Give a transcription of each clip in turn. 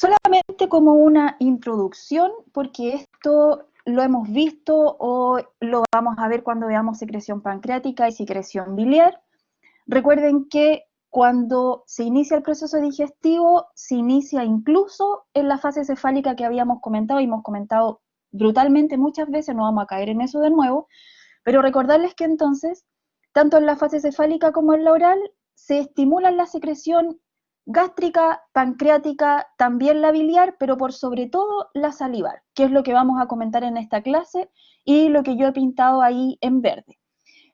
Solamente como una introducción, porque esto lo hemos visto o lo vamos a ver cuando veamos secreción pancreática y secreción biliar. Recuerden que cuando se inicia el proceso digestivo, se inicia incluso en la fase cefálica que habíamos comentado, y hemos comentado brutalmente muchas veces, no vamos a caer en eso de nuevo, pero recordarles que entonces, tanto en la fase cefálica como en la oral, se estimula la secreción gástrica, pancreática, también la biliar, pero por sobre todo la salivar, que es lo que vamos a comentar en esta clase y lo que yo he pintado ahí en verde.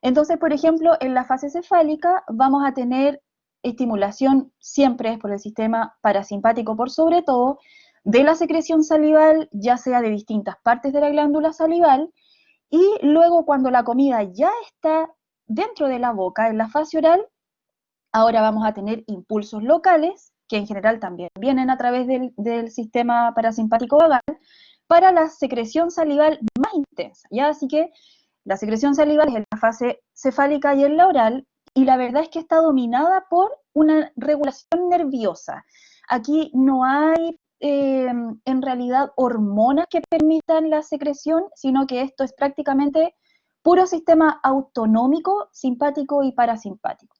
Entonces, por ejemplo, en la fase cefálica vamos a tener estimulación, siempre es por el sistema parasimpático por sobre todo, de la secreción salival, ya sea de distintas partes de la glándula salival, y luego cuando la comida ya está dentro de la boca, en la fase oral, ahora vamos a tener impulsos locales, que en general también vienen a través del sistema parasimpático vagal, para la secreción salival más intensa, ¿ya? Así que la secreción salival es en la fase cefálica y en la oral, y la verdad es que está dominada por una regulación nerviosa. Aquí no hay en realidad hormonas que permitan la secreción, sino que esto es prácticamente puro sistema autonómico, simpático y parasimpático.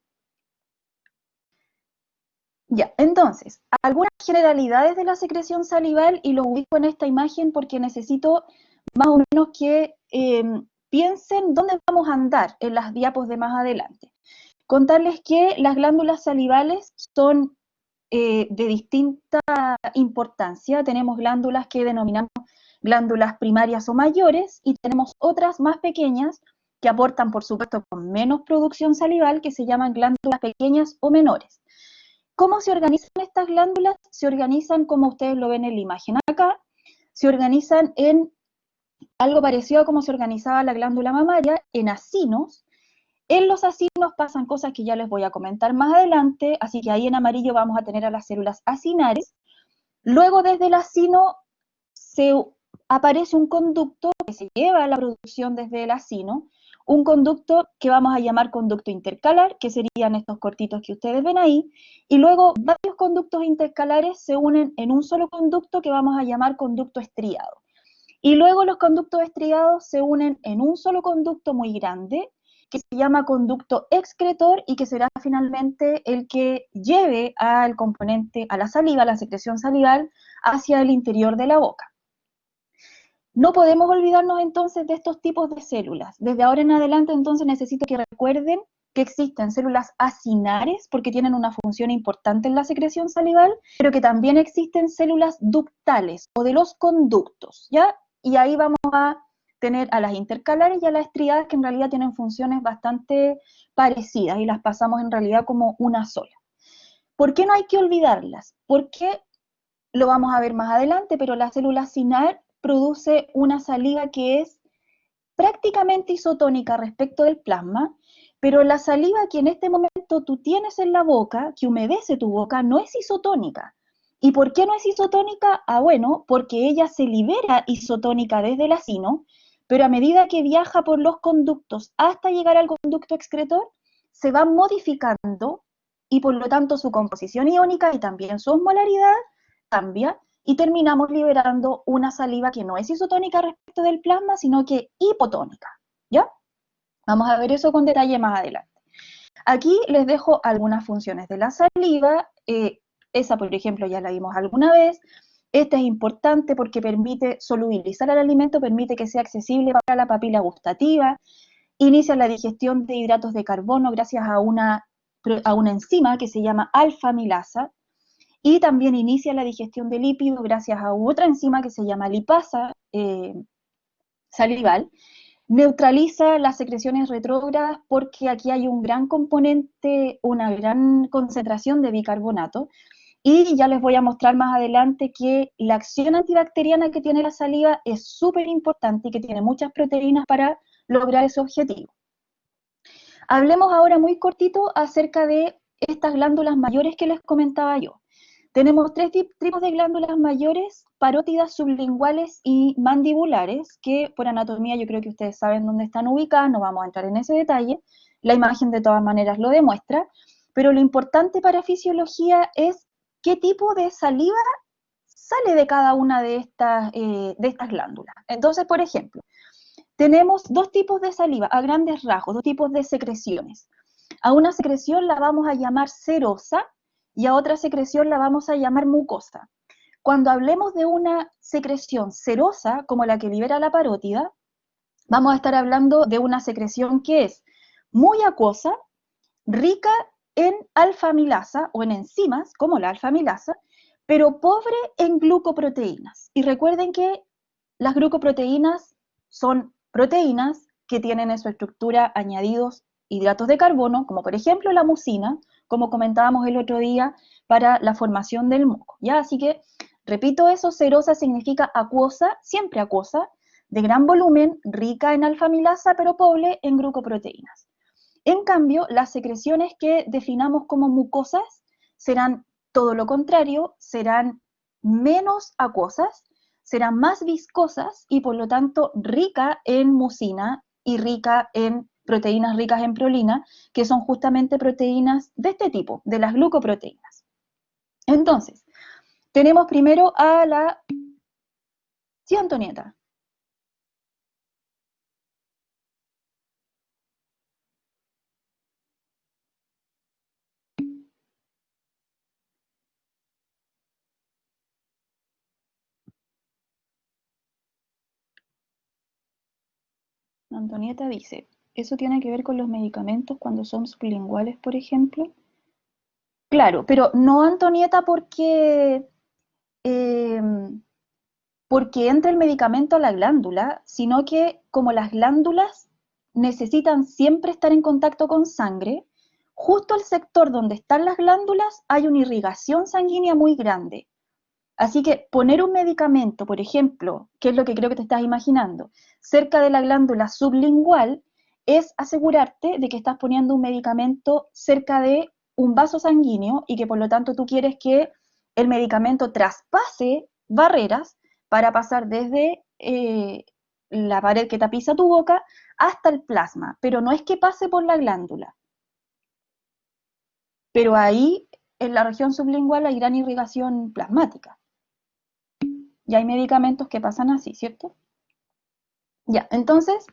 Ya, entonces, algunas generalidades de la secreción salival, y lo ubico en esta imagen porque necesito más o menos que piensen dónde vamos a andar en las diapos de más adelante. Contarles que las glándulas salivales son de distinta importancia. Tenemos glándulas que denominamos glándulas primarias o mayores, y tenemos otras más pequeñas que aportan, por supuesto, con menos producción salival, que se llaman glándulas pequeñas o menores. ¿Cómo se organizan estas glándulas? Se organizan como ustedes lo ven en la imagen acá, se organizan en algo parecido a como se organizaba la glándula mamaria, en acinos. En los acinos pasan cosas que ya les voy a comentar más adelante, así que ahí en amarillo vamos a tener a las células acinares. Luego desde el acino se aparece un conducto que se lleva a la producción desde el acino, un conducto que vamos a llamar conducto intercalar, que serían estos cortitos que ustedes ven ahí, y luego varios conductos intercalares se unen en un solo conducto que vamos a llamar conducto estriado. Y luego los conductos estriados se unen en un solo conducto muy grande, que se llama conducto excretor, y que será finalmente el que lleve al componente, a la saliva, a la secreción salival, hacia el interior de la boca. No podemos olvidarnos entonces de estos tipos de células. Desde ahora en adelante entonces necesito que recuerden que existen células acinares porque tienen una función importante en la secreción salival, pero que también existen células ductales o de los conductos, ¿ya? Y ahí vamos a tener a las intercalares y a las estriadas, que en realidad tienen funciones bastante parecidas y las pasamos en realidad como una sola. ¿Por qué no hay que olvidarlas? Porque lo vamos a ver más adelante, pero la célula acinar produce una saliva que es prácticamente isotónica respecto del plasma, pero la saliva que en este momento tú tienes en la boca, que humedece tu boca, no es isotónica. ¿Y por qué no es isotónica? Ah, bueno, porque ella se libera isotónica desde el acino, pero a medida que viaja por los conductos hasta llegar al conducto excretor, se va modificando, y por lo tanto su composición iónica y también su osmolaridad cambia, y terminamos liberando una saliva que no es isotónica respecto del plasma, sino que hipotónica, ¿ya? Vamos a ver eso con detalle más adelante. Aquí les dejo algunas funciones de la saliva. Esa, por ejemplo, ya la vimos alguna vez. Esta es importante porque permite solubilizar el alimento, permite que sea accesible para la papila gustativa, inicia la digestión de hidratos de carbono gracias a una enzima que se llama alfa-amilasa, y también inicia la digestión de lípidos gracias a otra enzima que se llama lipasa salival. Neutraliza las secreciones retrógradas porque aquí hay un gran componente, una gran concentración de bicarbonato, y ya les voy a mostrar más adelante que la acción antibacteriana que tiene la saliva es súper importante y que tiene muchas proteínas para lograr ese objetivo. Hablemos ahora muy cortito acerca de estas glándulas mayores que les comentaba yo. Tenemos tres tipos de glándulas mayores: parótidas, sublinguales y mandibulares, que por anatomía yo creo que ustedes saben dónde están ubicadas, no vamos a entrar en ese detalle, la imagen de todas maneras lo demuestra, pero lo importante para fisiología es qué tipo de saliva sale de cada una de estas glándulas. Entonces, por ejemplo, tenemos dos tipos de saliva, a grandes rasgos, dos tipos de secreciones. A una secreción la vamos a llamar serosa y a otra secreción la vamos a llamar mucosa. Cuando hablemos de una secreción serosa, como la que libera la parótida, vamos a estar hablando de una secreción que es muy acuosa, rica en alfa-amilasa o en enzimas, como la alfa-amilasa, pero pobre en glucoproteínas. Y recuerden que las glucoproteínas son proteínas que tienen en su estructura añadidos hidratos de carbono, como por ejemplo la mucina, como comentábamos el otro día, para la formación del moco. ¿Ya? Así que, repito eso, serosa significa acuosa, siempre acuosa, de gran volumen, rica en alfa-amilasa, pero pobre en glucoproteínas. En cambio, las secreciones que definamos como mucosas serán todo lo contrario, serán menos acuosas, serán más viscosas y por lo tanto rica en mucina y rica en proteínas ricas en prolina, que son justamente proteínas de este tipo, de las glucoproteínas. Entonces, tenemos primero a la... Sí, Antonieta. Antonieta dice, ¿eso tiene que ver con los medicamentos cuando son sublinguales, por ejemplo? Claro, pero no, Antonieta, eh, porque entra el medicamento a la glándula, sino que como las glándulas necesitan siempre estar en contacto con sangre, justo el sector donde están las glándulas hay una irrigación sanguínea muy grande. Así que poner un medicamento, por ejemplo, que es lo que creo que te estás imaginando, cerca de la glándula sublingual, es asegurarte de que estás poniendo un medicamento cerca de un vaso sanguíneo y que por lo tanto tú quieres que el medicamento traspase barreras para pasar desde la pared que tapiza tu boca hasta el plasma, pero no es que pase por la glándula. Pero ahí, en la región sublingual, hay gran irrigación plasmática. Y hay medicamentos que pasan así, ¿cierto? Ya, entonces,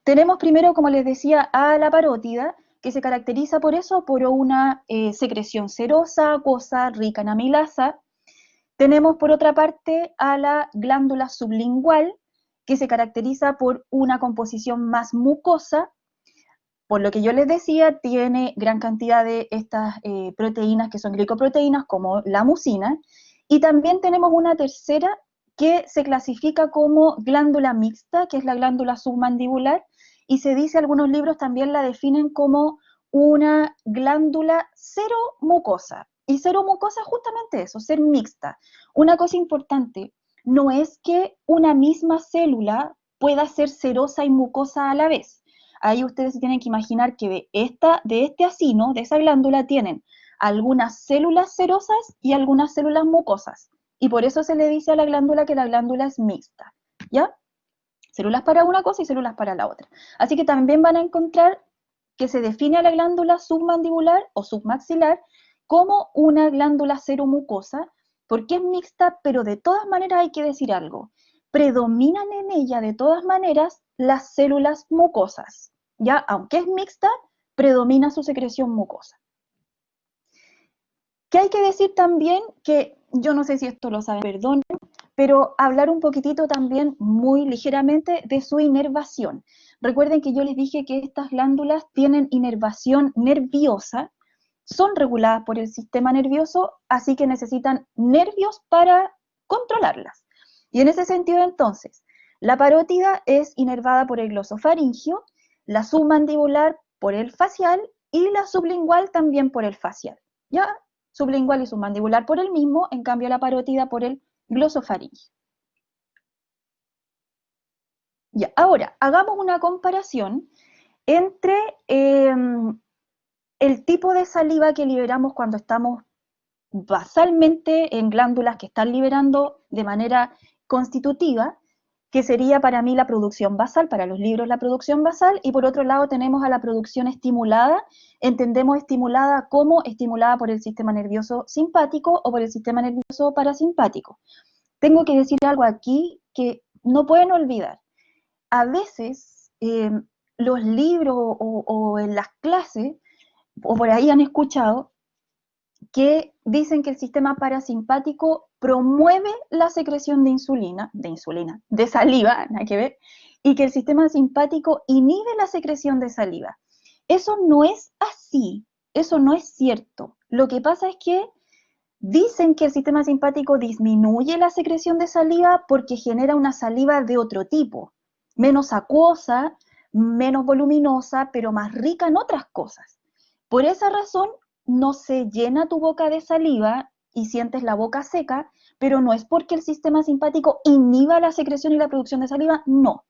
tenemos primero, como les decía, a la parótida, que se caracteriza por eso, por una secreción serosa, acuosa, rica en amilasa. Tenemos, por otra parte, a la glándula sublingual, que se caracteriza por una composición más mucosa. Por lo que yo les decía, tiene gran cantidad de estas proteínas que son glicoproteínas, como la mucina. Y también tenemos una tercera que se clasifica como glándula mixta, que es la glándula submandibular, y se dice, algunos libros también la definen como una glándula cero mucosa. Y cero mucosa es justamente eso, ser mixta. Una cosa importante, no es que una misma célula pueda ser serosa y mucosa a la vez. Ahí ustedes se tienen que imaginar que de este acino, de esa glándula, tienen algunas células serosas y algunas células mucosas. Y por eso se le dice a la glándula que la glándula es mixta, ¿ya? Células para una cosa y células para la otra. Así que también van a encontrar que se define a la glándula submandibular o submaxilar como una glándula seromucosa, porque es mixta, pero de todas maneras hay que decir algo. Predominan en ella de todas maneras las células mucosas, ¿ya? Aunque es mixta, predomina su secreción mucosa. Que hay que decir también que, yo no sé si esto lo saben, perdonen, pero hablar un poquitito también muy ligeramente de su inervación. Recuerden que yo les dije que estas glándulas tienen inervación nerviosa, son reguladas por el sistema nervioso, así que necesitan nervios para controlarlas. Y en ese sentido, entonces, la parótida es inervada por el glosofaringio, la submandibular por el facial y la sublingual también por el facial. ¿Ya? Sublingual y submandibular por el mismo, en cambio la parótida por el glosofaringio. Ya, ahora, hagamos una comparación entre el tipo de saliva que liberamos cuando estamos basalmente en glándulas que están liberando de manera constitutiva, que sería para mí la producción basal, para los libros la producción basal, y por otro lado tenemos a la producción estimulada. Entendemos estimulada como estimulada por el sistema nervioso simpático o por el sistema nervioso parasimpático. tengo que decir algo aquí que no pueden olvidar. A veces los libros o en las clases, o por ahí han escuchado, que dicen que el sistema parasimpático promueve la secreción de saliva, nada que ver, y que el sistema simpático inhibe la secreción de saliva. Eso no es así, eso no es cierto. Lo que pasa es que dicen que el sistema simpático disminuye la secreción de saliva porque genera una saliva de otro tipo, menos acuosa, menos voluminosa, pero más rica en otras cosas. Por esa razón, no se llena tu boca de saliva y sientes la boca seca, pero no es porque el sistema simpático inhiba la secreción y la producción de saliva, no.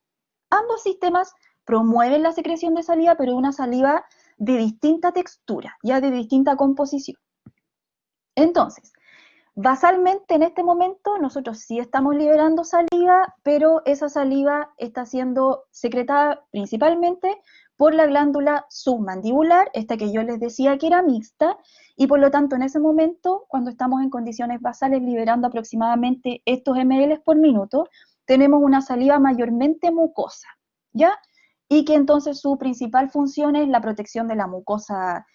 Ambos sistemas promueven la secreción de saliva, pero una saliva de distinta textura, ya de distinta composición. Entonces, basalmente en este momento nosotros sí estamos liberando saliva, pero esa saliva está siendo secretada principalmente por la glándula submandibular, esta que yo les decía que era mixta, y por lo tanto en ese momento, cuando estamos en condiciones basales liberando aproximadamente estos ml por minuto, tenemos una saliva mayormente mucosa, ¿ya? Y que entonces su principal función es la protección de la mucosa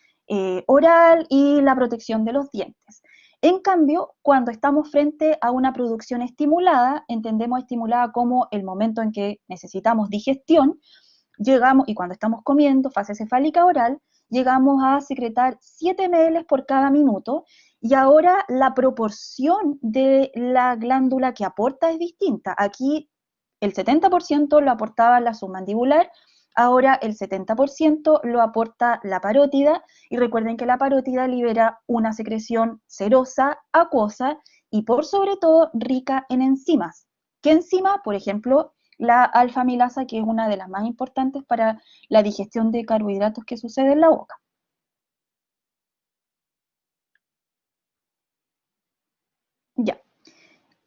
oral y la protección de los dientes. En cambio, cuando estamos frente a una producción estimulada, entendemos estimulada como el momento en que necesitamos digestión, llegamos, y cuando estamos comiendo, fase cefálica oral, llegamos a secretar 7 ml por cada minuto, y ahora la proporción de la glándula que aporta es distinta. Aquí el 70% lo aportaba la submandibular, ahora el 70% lo aporta la parótida, y recuerden que la parótida libera una secreción serosa, acuosa y por sobre todo rica en enzimas. ¿Qué enzima? Por ejemplo, la alfa-amilasa, que es una de las más importantes para la digestión de carbohidratos que sucede en la boca. Ya.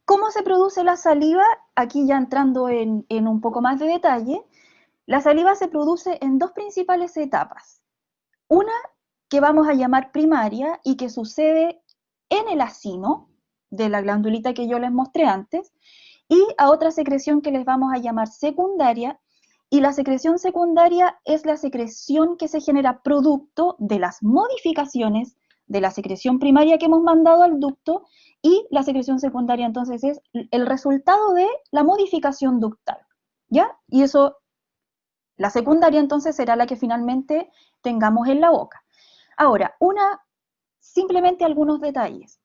¿Cómo se produce la saliva? Aquí ya entrando en un poco más de detalle, la saliva se produce en dos principales etapas. Una que vamos a llamar primaria y que sucede en el acino de la glandulita que yo les mostré antes, y a otra secreción que les vamos a llamar secundaria, y la secreción secundaria es la secreción que se genera producto de las modificaciones de la secreción primaria que hemos mandado al ducto, y la secreción secundaria entonces es el resultado de la modificación ductal, ¿ya? Y eso, la secundaria entonces será la que finalmente tengamos en la boca. Ahora, simplemente algunos detalles.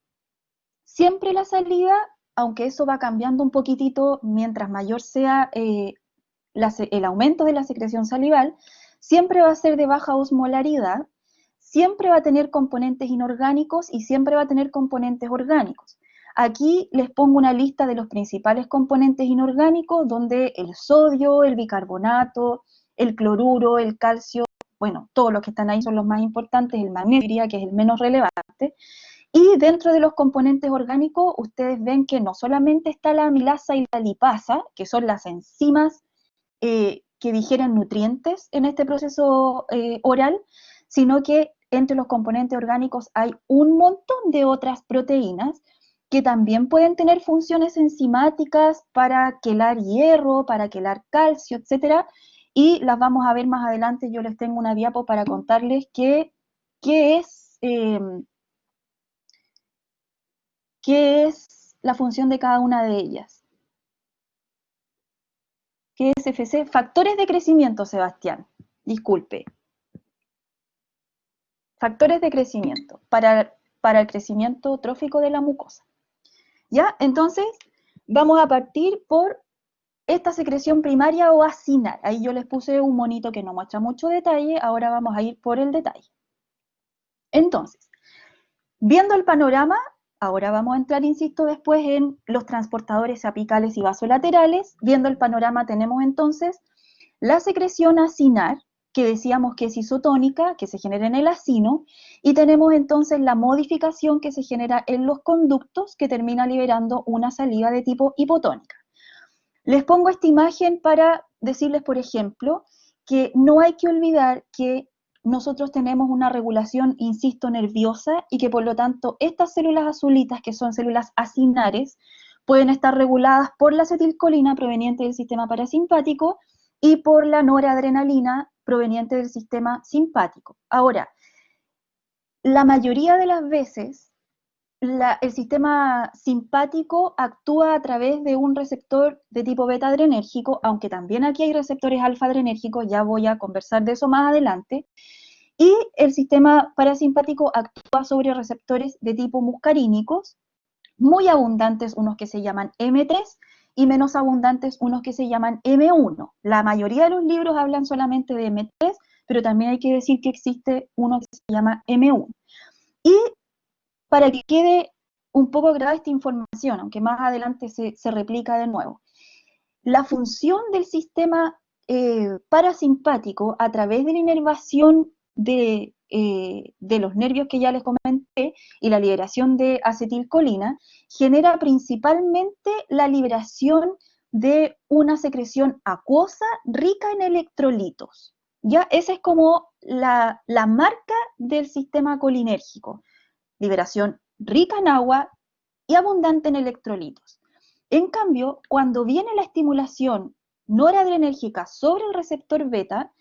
Siempre la saliva, aunque eso va cambiando un poquitito mientras mayor sea el aumento de la secreción salival, siempre va a ser de baja osmolaridad, siempre va a tener componentes inorgánicos y siempre va a tener componentes orgánicos. Aquí les pongo una lista de los principales componentes inorgánicos, donde el sodio, el bicarbonato, el cloruro, el calcio, bueno, todos los que están ahí son los más importantes, el magnesio diría que es el menos relevante. Y dentro de los componentes orgánicos, ustedes ven que no solamente está la amilasa y la lipasa, que son las enzimas que digieren nutrientes en este proceso oral, sino que entre los componentes orgánicos hay un montón de otras proteínas que también pueden tener funciones enzimáticas para quelar hierro, para quelar calcio, etcétera, y las vamos a ver más adelante. Yo les tengo una diapo para contarles qué es la función de cada una de ellas. ¿Qué es FC? Factores de crecimiento, Sebastián. Disculpe. Factores de crecimiento para el crecimiento trófico de la mucosa. ¿Ya? Entonces, vamos a partir por esta secreción primaria o acinar. Ahí yo les puse un monito que no muestra mucho detalle, ahora vamos a ir por el detalle. Entonces, viendo el panorama, ahora vamos a entrar, insisto, después en los transportadores apicales y vasolaterales. Viendo el panorama tenemos entonces la secreción acinar, que decíamos que es isotónica, que se genera en el acino, y tenemos entonces la modificación que se genera en los conductos, que termina liberando una saliva de tipo hipotónica. Les pongo esta imagen para decirles, por ejemplo, que no hay que olvidar que nosotros tenemos una regulación, insisto, nerviosa, y que por lo tanto estas células azulitas, que son células acinares, pueden estar reguladas por la acetilcolina proveniente del sistema parasimpático y por la noradrenalina proveniente del sistema simpático. Ahora, la mayoría de las veces el sistema simpático actúa a través de un receptor de tipo beta-adrenérgico, aunque también aquí hay receptores alfa-adrenérgicos, ya voy a conversar de eso más adelante, y el sistema parasimpático actúa sobre receptores de tipo muscarínicos, muy abundantes unos que se llaman M3 y menos abundantes unos que se llaman M1. La mayoría de los libros hablan solamente de M3, pero también hay que decir que existe uno que se llama M1. Y para que quede un poco grabada esta información, aunque más adelante se replica de nuevo, la función del sistema parasimpático a través de la inervación de los nervios que ya les comenté y la liberación de acetilcolina genera principalmente la liberación de una secreción acuosa rica en electrolitos. ¿Ya? Esa es como la marca del sistema colinérgico. Liberación rica en agua y abundante en electrolitos. En cambio, cuando viene la estimulación noradrenérgica sobre el receptor beta,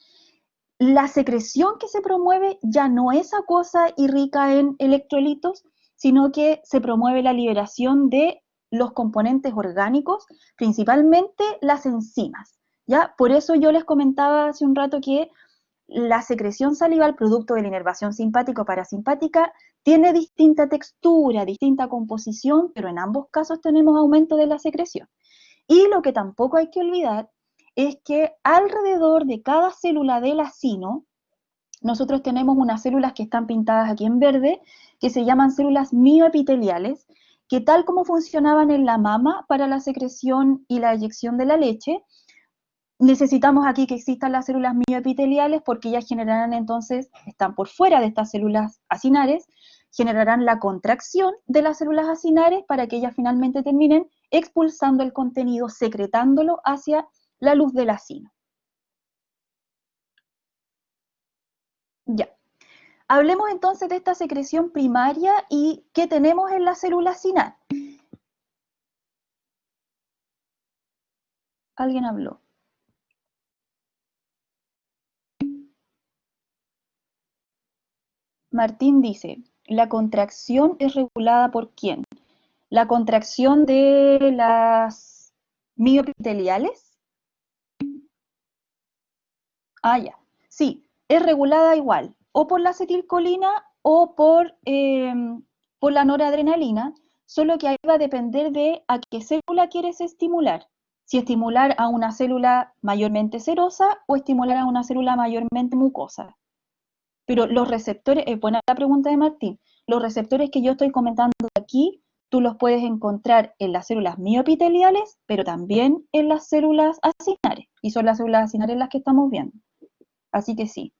la secreción que se promueve ya no es acuosa y rica en electrolitos, sino que se promueve la liberación de los componentes orgánicos, principalmente las enzimas. ¿Ya? Por eso yo les comentaba hace un rato que la secreción salival, producto de la inervación simpático-parasimpática, tiene distinta textura, distinta composición, pero en ambos casos tenemos aumento de la secreción. Y lo que tampoco hay que olvidar es que alrededor de cada célula del acino, nosotros tenemos unas células que están pintadas aquí en verde, que se llaman células mioepiteliales, que tal como funcionaban en la mama para la secreción y la eyección de la leche, necesitamos aquí que existan las células mioepiteliales porque ellas generarán entonces, están por fuera de estas células acinares, generarán la contracción de las células acinares para que ellas finalmente terminen expulsando el contenido, secretándolo hacia la luz del acino. Ya. Hablemos entonces de esta secreción primaria y qué tenemos en la célula acinar. ¿Alguien habló? Martín dice, ¿la contracción es regulada por quién? ¿La contracción de las mioepiteliales? Ah, ya. Sí, es regulada igual, o por la acetilcolina o por la noradrenalina, solo que ahí va a depender de a qué célula quieres estimular. Si estimular a una célula mayormente serosa o estimular a una célula mayormente mucosa. Pero los receptores, buena la pregunta de Martín, los receptores que yo estoy comentando aquí, tú los puedes encontrar en las células mioepiteliales, pero también en las células acinares, y son las células acinares las que estamos viendo. Así que sí.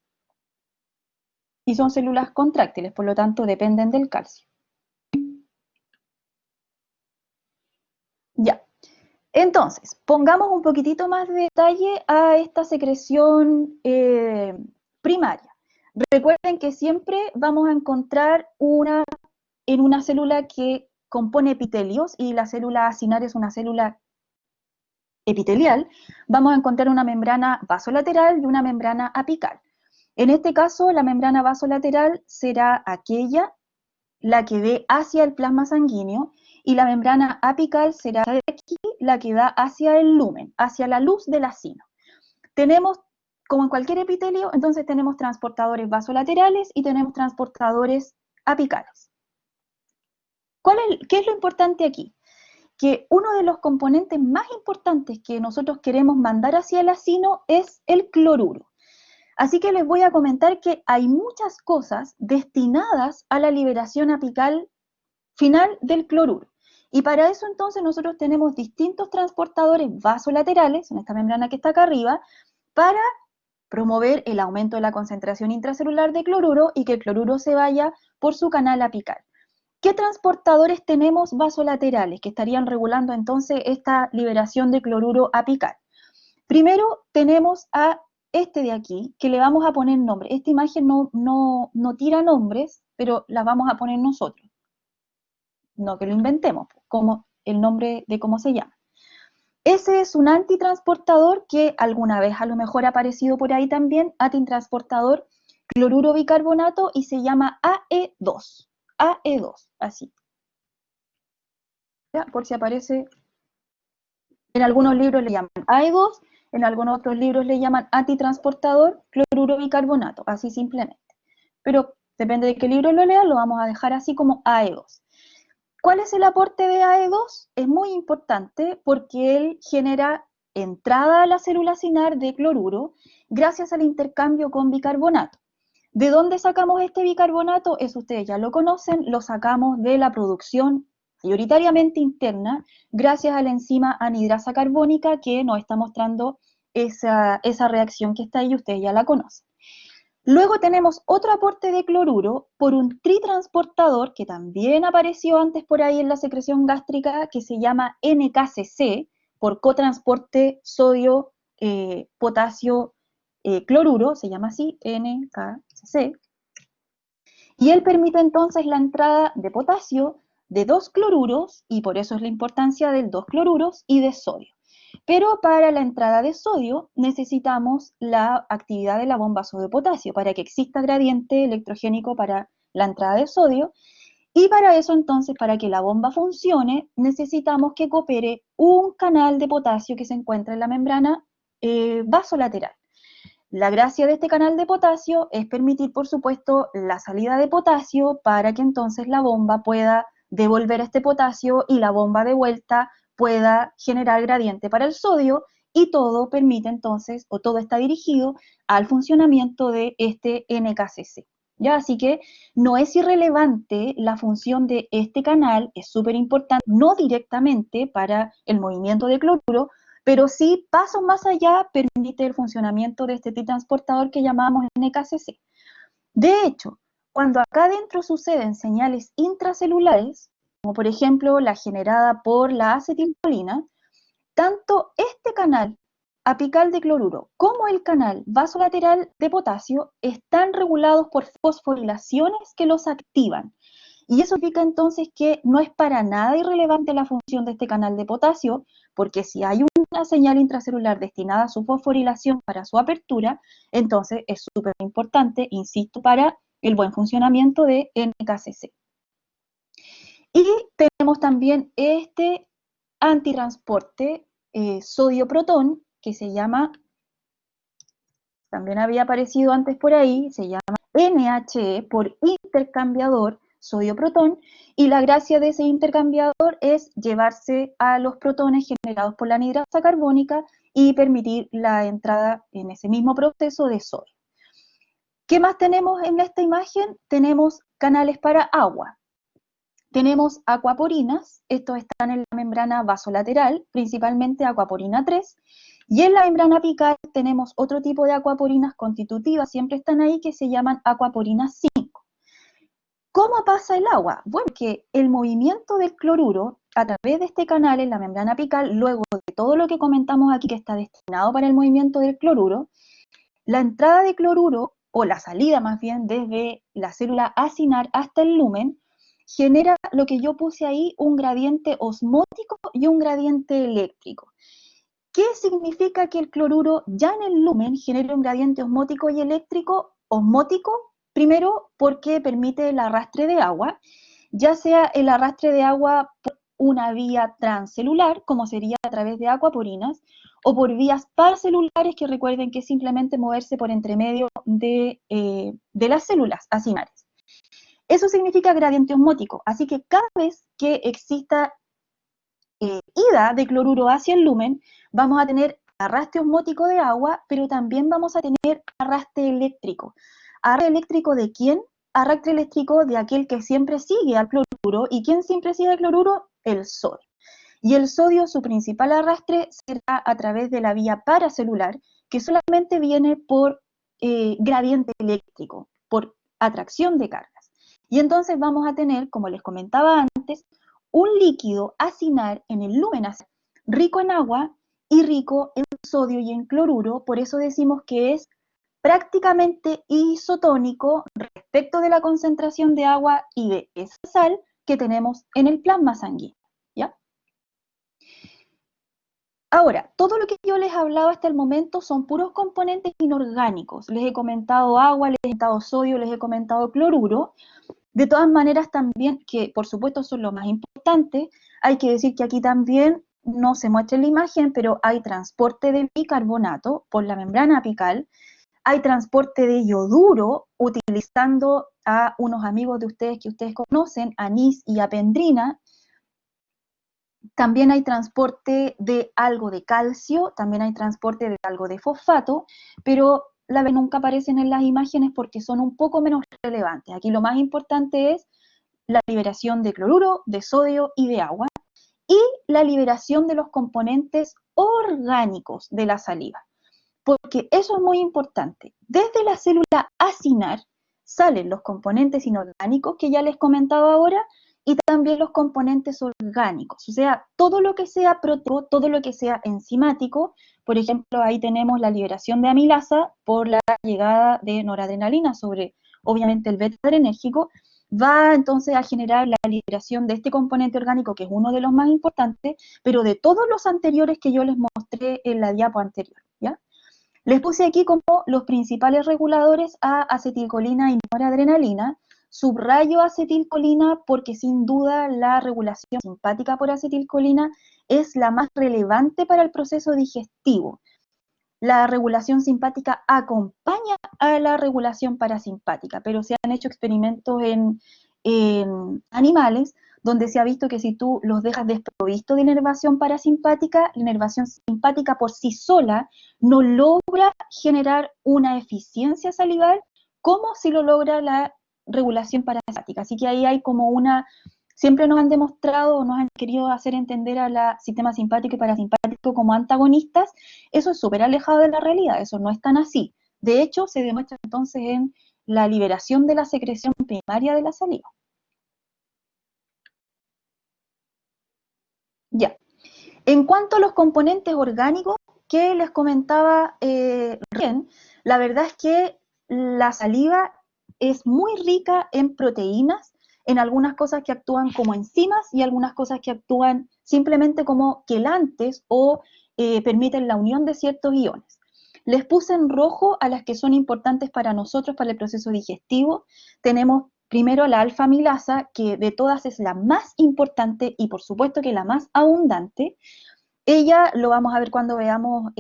Y son células contráctiles, por lo tanto dependen del calcio. Ya. Entonces, pongamos un poquitito más de detalle a esta secreción primaria. Recuerden que siempre vamos a encontrar en una célula que compone epitelios, y la célula acinar es una célula epitelial, vamos a encontrar una membrana vasolateral y una membrana apical. En este caso, la membrana vasolateral será aquella la que dé hacia el plasma sanguíneo, y la membrana apical será de aquí la que da hacia el lumen, hacia la luz del acino. Tenemos, como en cualquier epitelio, entonces tenemos transportadores vasolaterales y tenemos transportadores apicales. ¿Qué es lo importante aquí? Que uno de los componentes más importantes que nosotros queremos mandar hacia el acino es el cloruro. Así que les voy a comentar que hay muchas cosas destinadas a la liberación apical final del cloruro. Y para eso entonces nosotros tenemos distintos transportadores vasolaterales, en esta membrana que está acá arriba, para promover el aumento de la concentración intracelular de cloruro y que el cloruro se vaya por su canal apical. ¿Qué transportadores tenemos vasolaterales que estarían regulando entonces esta liberación de cloruro apical? Primero tenemos a este de aquí, que le vamos a poner nombre. Esta imagen no tira nombres, pero las vamos a poner nosotros. No que lo inventemos, como el nombre de cómo se llama. Ese es un antitransportador que alguna vez a lo mejor ha aparecido por ahí también, antitransportador cloruro bicarbonato, y se llama AE2. AE2, así. ¿Ya? Por si aparece, en algunos libros le llaman AE2, en algunos otros libros le llaman antitransportador cloruro bicarbonato, así simplemente. Pero depende de qué libro lo lean, lo vamos a dejar así como AE2. ¿Cuál es el aporte de AE2? Es muy importante porque él genera entrada a la célula cinar de cloruro gracias al intercambio con bicarbonato. ¿De dónde sacamos este bicarbonato? Eso ustedes ya lo conocen, lo sacamos de la producción mayoritariamente interna gracias a la enzima anhidrasa carbónica que nos está mostrando esa reacción que está ahí, ustedes ya la conocen. Luego tenemos otro aporte de cloruro por un tritransportador que también apareció antes por ahí en la secreción gástrica, que se llama NKCC, por cotransporte sodio, potasio, cloruro, se llama así, NKCC. Y él permite entonces la entrada de potasio, de 2 cloruros, y por eso es la importancia del 2 cloruros, y de sodio. Pero para la entrada de sodio necesitamos la actividad de la bomba sodio-potasio para que exista gradiente electrogénico para la entrada de sodio. Y para eso entonces, para que la bomba funcione, necesitamos que coopere un canal de potasio que se encuentra en la membrana vasolateral. La gracia de este canal de potasio es permitir, por supuesto, la salida de potasio para que entonces la bomba pueda devolver este potasio y la bomba de vuelta pueda generar gradiente para el sodio, y todo permite entonces, o todo está dirigido al funcionamiento de este NKCC. ¿Ya? Así que no es irrelevante la función de este canal, es súper importante, no directamente para el movimiento de cloruro, pero sí, pasos más allá, permite el funcionamiento de este transportador que llamamos NKCC. De hecho, cuando acá adentro suceden señales intracelulares, como por ejemplo la generada por la acetilcolina, tanto este canal apical de cloruro como el canal vasolateral de potasio están regulados por fosforilaciones que los activan. Y eso significa entonces que no es para nada irrelevante la función de este canal de potasio, porque si hay una señal intracelular destinada a su fosforilación para su apertura, entonces es súper importante, insisto, para el buen funcionamiento de NKCC. Y tenemos también este antitransporte sodio-protón, que se llama, también había aparecido antes por ahí, se llama NHE por intercambiador sodio-protón, y la gracia de ese intercambiador es llevarse a los protones generados por la anhidrasa carbónica y permitir la entrada en ese mismo proceso de sodio. ¿Qué más tenemos en esta imagen? Tenemos canales para agua. Tenemos acuaporinas, estos están en la membrana vasolateral, principalmente acuaporina 3, y en la membrana apical tenemos otro tipo de acuaporinas constitutivas, siempre están ahí, que se llaman acuaporiina 5. ¿Cómo pasa el agua? Bueno, que el movimiento del cloruro a través de este canal en la membrana apical, luego de todo lo que comentamos aquí que está destinado para el movimiento del cloruro, la entrada de cloruro, o la salida más bien, desde la célula acinar hasta el lumen, genera lo que yo puse ahí, un gradiente osmótico y un gradiente eléctrico. ¿Qué significa que el cloruro ya en el lumen genere un gradiente osmótico y eléctrico? Osmótico, primero, porque permite el arrastre de agua, ya sea el arrastre de agua por una vía transcelular, como sería a través de acuaporinas, o por vías paracelulares, que recuerden que es simplemente moverse por entre medio de las células acinares. Eso significa gradiente osmótico, así que cada vez que exista ida de cloruro hacia el lumen, vamos a tener arrastre osmótico de agua, pero también vamos a tener arrastre eléctrico. ¿Arrastre eléctrico de quién? Arrastre eléctrico de aquel que siempre sigue al cloruro. ¿Y quién siempre sigue al cloruro? El sodio. Y el sodio, su principal arrastre será a través de la vía paracelular, que solamente viene por gradiente eléctrico, por atracción de cargas. Y entonces vamos a tener, como les comentaba antes, un líquido acinar en el lumen rico en agua y rico en sodio y en cloruro. Por eso decimos que es prácticamente isotónico respecto de la concentración de agua y de esa sal que tenemos en el plasma sanguíneo, ¿ya? Ahora, todo lo que yo les hablaba hasta el momento son puros componentes inorgánicos. Les he comentado agua, les he comentado sodio, les he comentado cloruro. De todas maneras, también, que por supuesto son lo más importante, hay que decir que aquí también no se muestra en la imagen, pero hay transporte de bicarbonato por la membrana apical, hay transporte de yoduro utilizando a unos amigos de ustedes que ustedes conocen, anís y apendrina. También hay transporte de algo de calcio, también hay transporte de algo de fosfato, pero la verdad nunca aparecen en las imágenes porque son un poco menos relevantes. Aquí lo más importante es la liberación de cloruro, de sodio y de agua, y la liberación de los componentes orgánicos de la saliva, porque eso es muy importante. Desde la célula acinar salen los componentes inorgánicos que ya les comentaba ahora, y también los componentes orgánicos, o sea, todo lo que sea proteico, todo lo que sea enzimático. Por ejemplo, ahí tenemos la liberación de amilasa por la llegada de noradrenalina sobre, obviamente, el beta adrenérgico, va entonces a generar la liberación de este componente orgánico, que es uno de los más importantes, pero de todos los anteriores que yo les mostré en la diapo anterior, ¿ya? Les puse aquí como los principales reguladores a acetilcolina y noradrenalina. Subrayo acetilcolina porque sin duda la regulación simpática por acetilcolina es la más relevante para el proceso digestivo. La regulación simpática acompaña a la regulación parasimpática, pero se han hecho experimentos en animales donde se ha visto que si tú los dejas desprovisto de inervación parasimpática, la inervación simpática por sí sola no logra generar una eficiencia salival como si lo logra la regulación parasimpática. Así que ahí hay como una... Siempre nos han demostrado o nos han querido hacer entender al sistema simpático y parasimpático como antagonistas. Eso es súper alejado de la realidad, eso no es tan así. De hecho, se demuestra entonces en la liberación de la secreción primaria de la saliva. Ya. En cuanto a los componentes orgánicos que les comentaba recién, la verdad es que la saliva es muy rica en proteínas, en algunas cosas que actúan como enzimas y algunas cosas que actúan simplemente como quelantes o permiten la unión de ciertos iones. Les puse en rojo a las que son importantes para nosotros, para el proceso digestivo. Tenemos primero la alfa-amilasa, que de todas es la más importante y por supuesto que la más abundante. Ella lo vamos a ver cuando veamos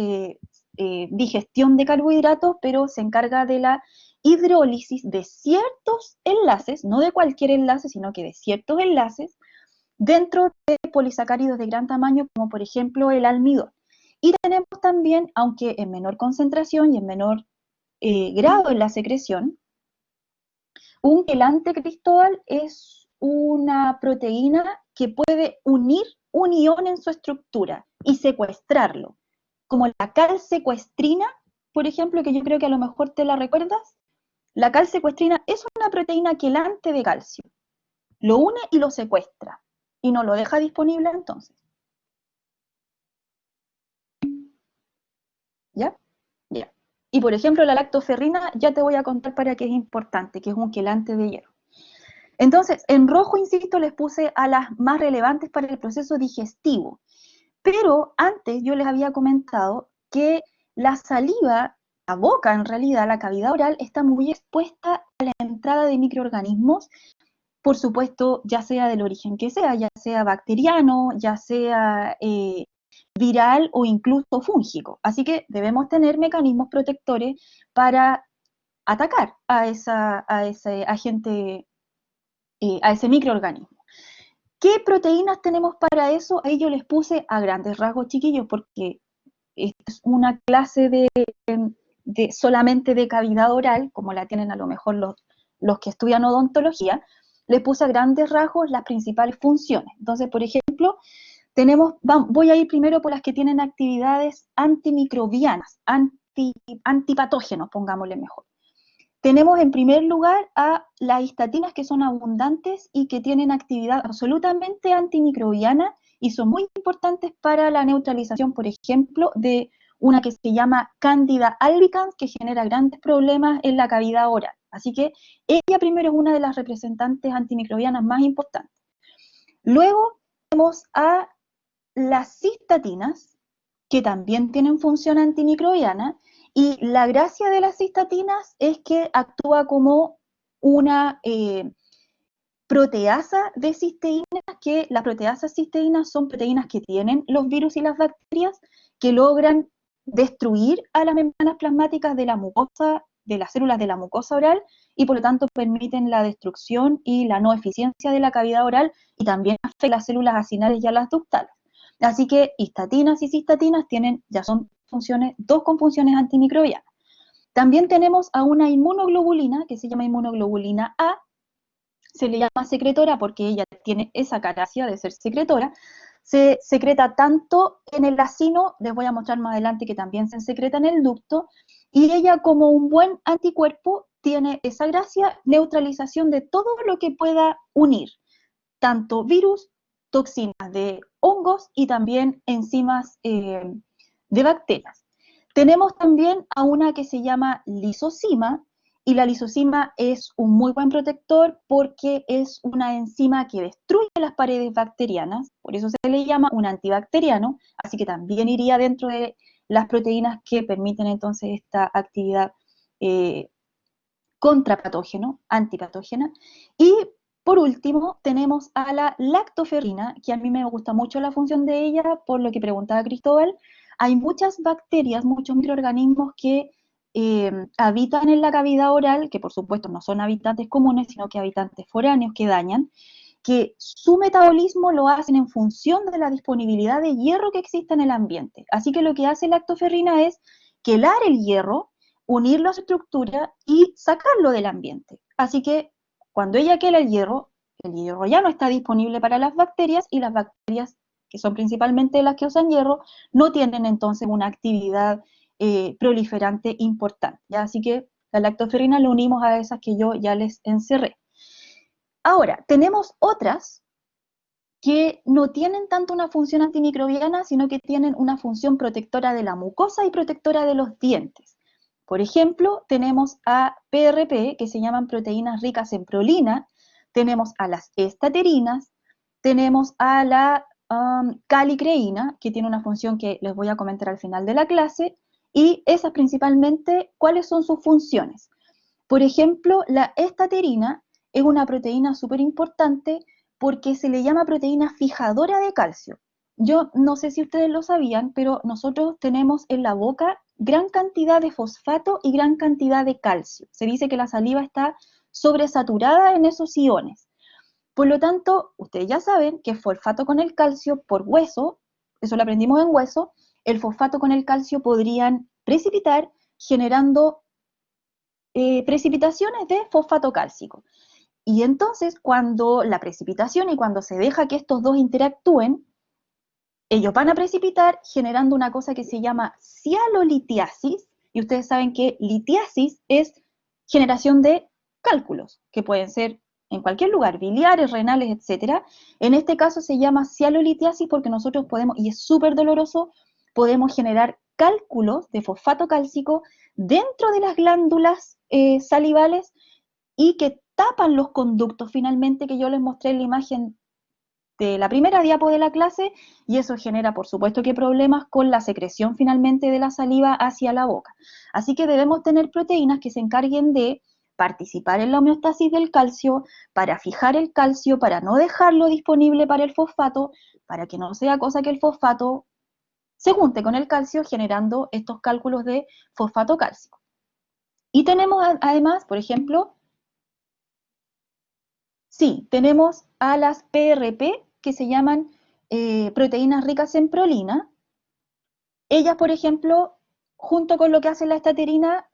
digestión de carbohidratos, pero se encarga de la hidrólisis de ciertos enlaces, no de cualquier enlace, sino que de ciertos enlaces, dentro de polisacáridos de gran tamaño, como por ejemplo el almidón. Y tenemos también, aunque en menor concentración y en menor grado en la secreción, un quelante, Cristóbal, es una proteína que puede unir un ion en su estructura y secuestrarlo, como la calsecuestrina, por ejemplo, que yo creo que a lo mejor te la recuerdas. La calsecuestrina es una proteína quelante de calcio, lo une y lo secuestra, y no lo deja disponible entonces, ¿ya? Ya. Y por ejemplo, la lactoferrina, ya te voy a contar para qué es importante, que es un quelante de hierro. Entonces, en rojo, insisto, les puse a las más relevantes para el proceso digestivo. Pero antes yo les había comentado que la saliva, la boca en realidad, la cavidad oral, está muy expuesta a la entrada de microorganismos, por supuesto, ya sea del origen que sea, ya sea bacteriano, ya sea viral o incluso fúngico. Así que debemos tener mecanismos protectores para atacar a ese agente, a ese microorganismo. ¿Qué proteínas tenemos para eso? Ahí yo les puse a grandes rasgos, chiquillos, porque esta es una clase de solamente de cavidad oral, como la tienen a lo mejor los que estudian odontología. Les puse a grandes rasgos las principales funciones. Entonces, por ejemplo, voy a ir primero por las que tienen actividades antimicrobianas, antipatógenos, pongámosle mejor. Tenemos en primer lugar a las histatinas, que son abundantes y que tienen actividad absolutamente antimicrobiana y son muy importantes para la neutralización, por ejemplo, de una que se llama Candida albicans, que genera grandes problemas en la cavidad oral. Así que ella primero es una de las representantes antimicrobianas más importantes. Luego tenemos a las cistatinas, que también tienen función antimicrobiana, y la gracia de las cistatinas es que actúa como una proteasa de cisteínas, que las proteasas cisteínas son proteínas que tienen los virus y las bacterias, que logran destruir a las membranas plasmáticas de la mucosa, de las células de la mucosa oral, y por lo tanto permiten la destrucción y la no eficiencia de la cavidad oral, y también afectan las células acinales y a las ductales. Así que histatinas y cistatinas tienen, ya son funciones, dos con funciones antimicrobianas. También tenemos a una inmunoglobulina que se llama inmunoglobulina A, se le llama secretora porque ella tiene esa gracia de ser secretora. Se secreta tanto en el acino, les voy a mostrar más adelante que también se secreta en el ducto, y ella como un buen anticuerpo tiene esa gracia, neutralización de todo lo que pueda unir, tanto virus, toxinas de hongos y también enzimas de bacterias. Tenemos también a una que se llama lisozima, y la lisozima es un muy buen protector porque es una enzima que destruye las paredes bacterianas, por eso se le llama un antibacteriano, así que también iría dentro de las proteínas que permiten entonces esta actividad contrapatógeno, antipatógena. Y por último, tenemos a la lactoferrina, que a mí me gusta mucho la función de ella, por lo que preguntaba Cristóbal. Hay muchas bacterias, muchos microorganismos que habitan en la cavidad oral, que por supuesto no son habitantes comunes, sino que habitantes foráneos que dañan, que su metabolismo lo hacen en función de la disponibilidad de hierro que existe en el ambiente. Así que lo que hace la lactoferrina es quelar el hierro, unirlo a su estructura y sacarlo del ambiente. Así que cuando ella quela el hierro ya no está disponible para las bacterias, y las bacterias, que son principalmente las que usan hierro, no tienen entonces una actividad proliferante importante. ¿Ya? Así que la lactoferrina lo unimos a esas que yo ya les encerré. Ahora, tenemos otras que no tienen tanto una función antimicrobiana, sino que tienen una función protectora de la mucosa y protectora de los dientes. Por ejemplo, tenemos a PRP, que se llaman proteínas ricas en prolina, tenemos a las estaterinas, tenemos a la calicreína, que tiene una función que les voy a comentar al final de la clase, y esas principalmente, ¿cuáles son sus funciones? Por ejemplo, la estaterina es una proteína súper importante porque se le llama proteína fijadora de calcio. Yo no sé si ustedes lo sabían, pero nosotros tenemos en la boca gran cantidad de fosfato y gran cantidad de calcio. Se dice que la saliva está sobresaturada en esos iones. Por lo tanto, ustedes ya saben que fosfato con el calcio por hueso, eso lo aprendimos en hueso, el fosfato con el calcio podrían precipitar generando precipitaciones de fosfato cálcico. Y entonces, cuando la precipitación y cuando se deja que estos dos interactúen, ellos van a precipitar generando una cosa que se llama cialolitiasis, y ustedes saben que litiasis es generación de cálculos, que pueden ser en cualquier lugar, biliares, renales, etc. En este caso se llama cialolitiasis porque nosotros podemos, y es súper doloroso, podemos generar cálculos de fosfato cálcico dentro de las glándulas salivales, y que tapan los conductos finalmente, que yo les mostré en la imagen de la primera diapo de la clase, y eso genera, por supuesto, que problemas con la secreción finalmente de la saliva hacia la boca. Así que debemos tener proteínas que se encarguen de participar en la homeostasis del calcio, para fijar el calcio, para no dejarlo disponible para el fosfato, para que no sea cosa que el fosfato se junte con el calcio generando estos cálculos de fosfato cálcico. Y tenemos además, por ejemplo, sí, tenemos a las PRP, que se llaman proteínas ricas en prolina. Ellas, por ejemplo, junto con lo que hace la estaterina,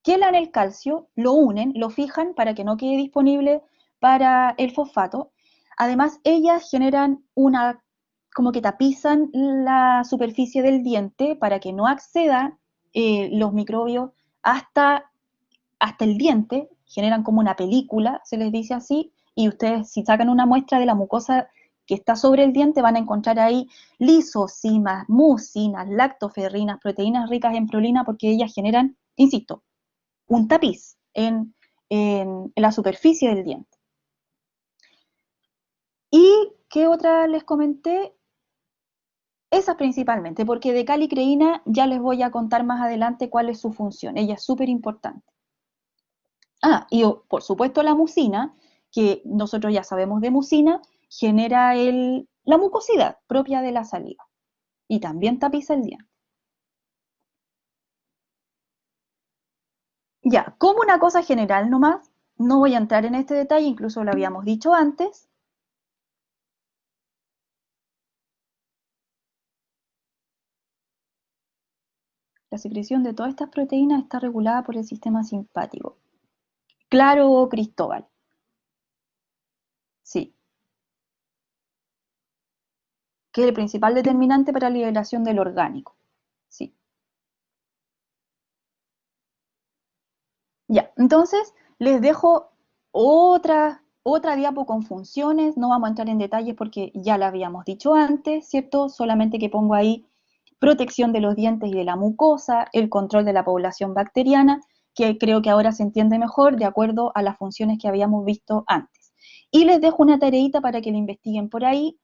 quelan el calcio, lo unen, lo fijan para que no quede disponible para el fosfato. Además, ellas generan una, como que tapizan la superficie del diente para que no accedan los microbios hasta el diente, generan como una película, se les dice así, y ustedes si sacan una muestra de la mucosa que está sobre el diente van a encontrar ahí lisocimas, mucinas, lactoferrinas, proteínas ricas en prolina, porque ellas generan, insisto, un tapiz en la superficie del diente. ¿Y qué otra les comenté? Esas principalmente, porque de calicreína ya les voy a contar más adelante cuál es su función. Ella es súper importante. Y por supuesto la mucina, que nosotros ya sabemos de mucina, genera la mucosidad propia de la saliva y también tapiza el diente. Ya, como una cosa general nomás, no voy a entrar en este detalle, incluso lo habíamos dicho antes. La secreción de todas estas proteínas está regulada por el sistema simpático. Claro, Cristóbal. Sí, que es el principal determinante para la liberación del orgánico. Sí. Ya, entonces les dejo otra diapo con funciones, no vamos a entrar en detalles porque ya la habíamos dicho antes, ¿cierto? Solamente que pongo ahí protección de los dientes y de la mucosa, el control de la población bacteriana, que creo que ahora se entiende mejor de acuerdo a las funciones que habíamos visto antes. Y les dejo una tareita para que la investiguen por ahí,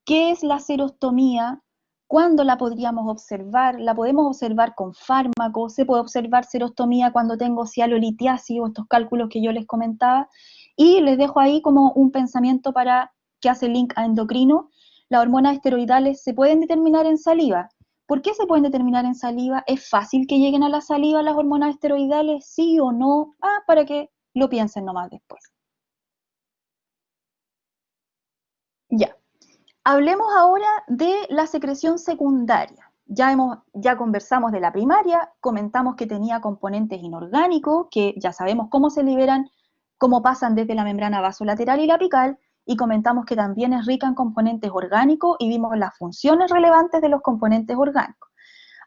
¿qué es la serostomía? ¿Cuándo la podríamos observar? La podemos observar con fármacos, se puede observar serostomía cuando tengo cialolitiasis o estos cálculos que yo les comentaba. Y les dejo ahí como un pensamiento para que hace link a endocrino. Las hormonas esteroidales se pueden determinar en saliva. ¿Por qué se pueden determinar en saliva? ¿Es fácil que lleguen a la saliva las hormonas esteroidales? ¿Sí o no? Para que lo piensen nomás después. Ya. Hablemos ahora de la secreción secundaria. Ya conversamos de la primaria, comentamos que tenía componentes inorgánicos, que ya sabemos cómo se liberan, cómo pasan desde la membrana vasolateral y la apical, y comentamos que también es rica en componentes orgánicos y vimos las funciones relevantes de los componentes orgánicos.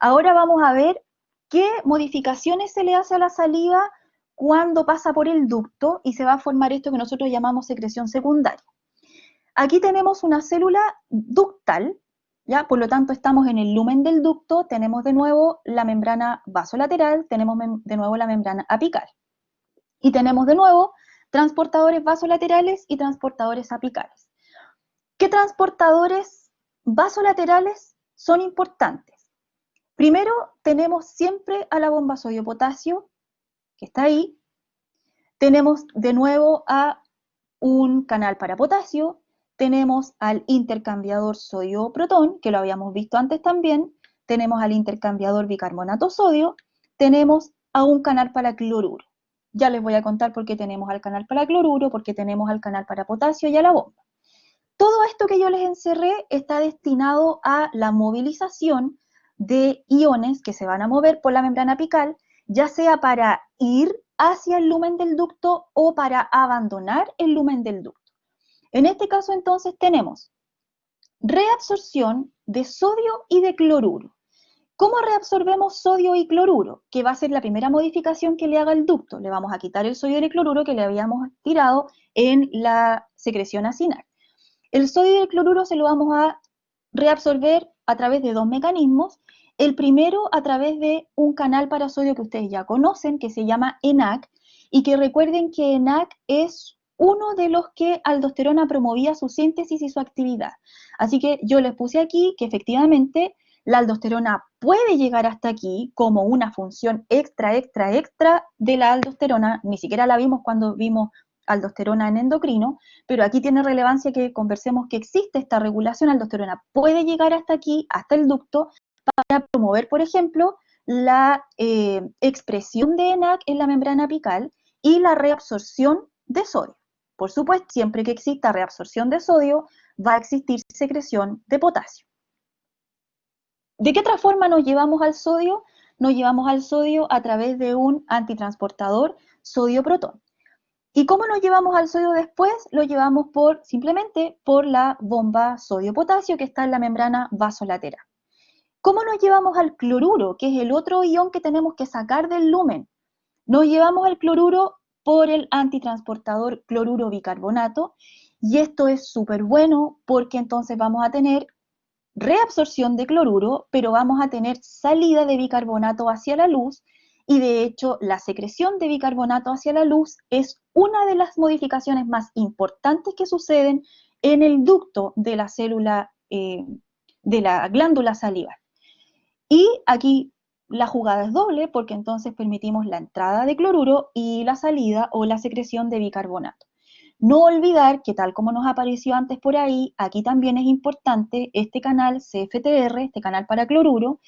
Ahora vamos a ver qué modificaciones se le hace a la saliva cuando pasa por el ducto y se va a formar esto que nosotros llamamos secreción secundaria. Aquí tenemos una célula ductal, ¿ya? Por lo tanto estamos en el lumen del ducto, tenemos de nuevo la membrana vasolateral, tenemos de nuevo la membrana apical. Y tenemos de nuevo transportadores vasolaterales y transportadores apicales. ¿Qué transportadores vasolaterales son importantes? Primero tenemos siempre a la bomba sodio-potasio, que está ahí. Tenemos de nuevo a un canal para potasio, tenemos al intercambiador sodio-protón, que lo habíamos visto antes también, tenemos al intercambiador bicarbonato-sodio, tenemos a un canal para cloruro. Ya les voy a contar por qué tenemos al canal para cloruro, por qué tenemos al canal para potasio y a la bomba. Todo esto que yo les encerré está destinado a la movilización de iones que se van a mover por la membrana apical, ya sea para ir hacia el lumen del ducto o para abandonar el lumen del ducto. En este caso entonces tenemos reabsorción de sodio y de cloruro. ¿Cómo reabsorbemos sodio y cloruro? Que va a ser la primera modificación que le haga el ducto. Le vamos a quitar el sodio y el cloruro que le habíamos tirado en la secreción acinar. El sodio y el cloruro se lo vamos a reabsorber a través de dos mecanismos. El primero a través de un canal para sodio que ustedes ya conocen, que se llama ENaC, y que recuerden que ENaC es uno de los que aldosterona promovía su síntesis y su actividad. Así que yo les puse aquí que efectivamente la aldosterona puede llegar hasta aquí como una función extra de la aldosterona. Ni siquiera la vimos cuando vimos aldosterona en endocrino, pero aquí tiene relevancia que conversemos que existe esta regulación. Aldosterona puede llegar hasta aquí, hasta el ducto, para promover, por ejemplo, la expresión de ENaC en la membrana apical y la reabsorción de sodio. Por supuesto, siempre que exista reabsorción de sodio, va a existir secreción de potasio. ¿De qué otra forma nos llevamos al sodio? Nos llevamos al sodio a través de un antitransportador sodio-protón. ¿Y cómo nos llevamos al sodio después? Lo llevamos simplemente por la bomba sodio-potasio que está en la membrana vasolateral. ¿Cómo nos llevamos al cloruro, que es el otro ion que tenemos que sacar del lumen? Nos llevamos al cloruro por el antitransportador cloruro bicarbonato, y esto es súper bueno porque entonces vamos a tener reabsorción de cloruro, pero vamos a tener salida de bicarbonato hacia la luz, y de hecho la secreción de bicarbonato hacia la luz es una de las modificaciones más importantes que suceden en el ducto de la célula de la glándula salival. Y aquí la jugada es doble porque entonces permitimos la entrada de cloruro y la salida o la secreción de bicarbonato. No olvidar que tal como nos apareció antes por ahí, aquí también es importante este canal CFTR, este canal para cloruro,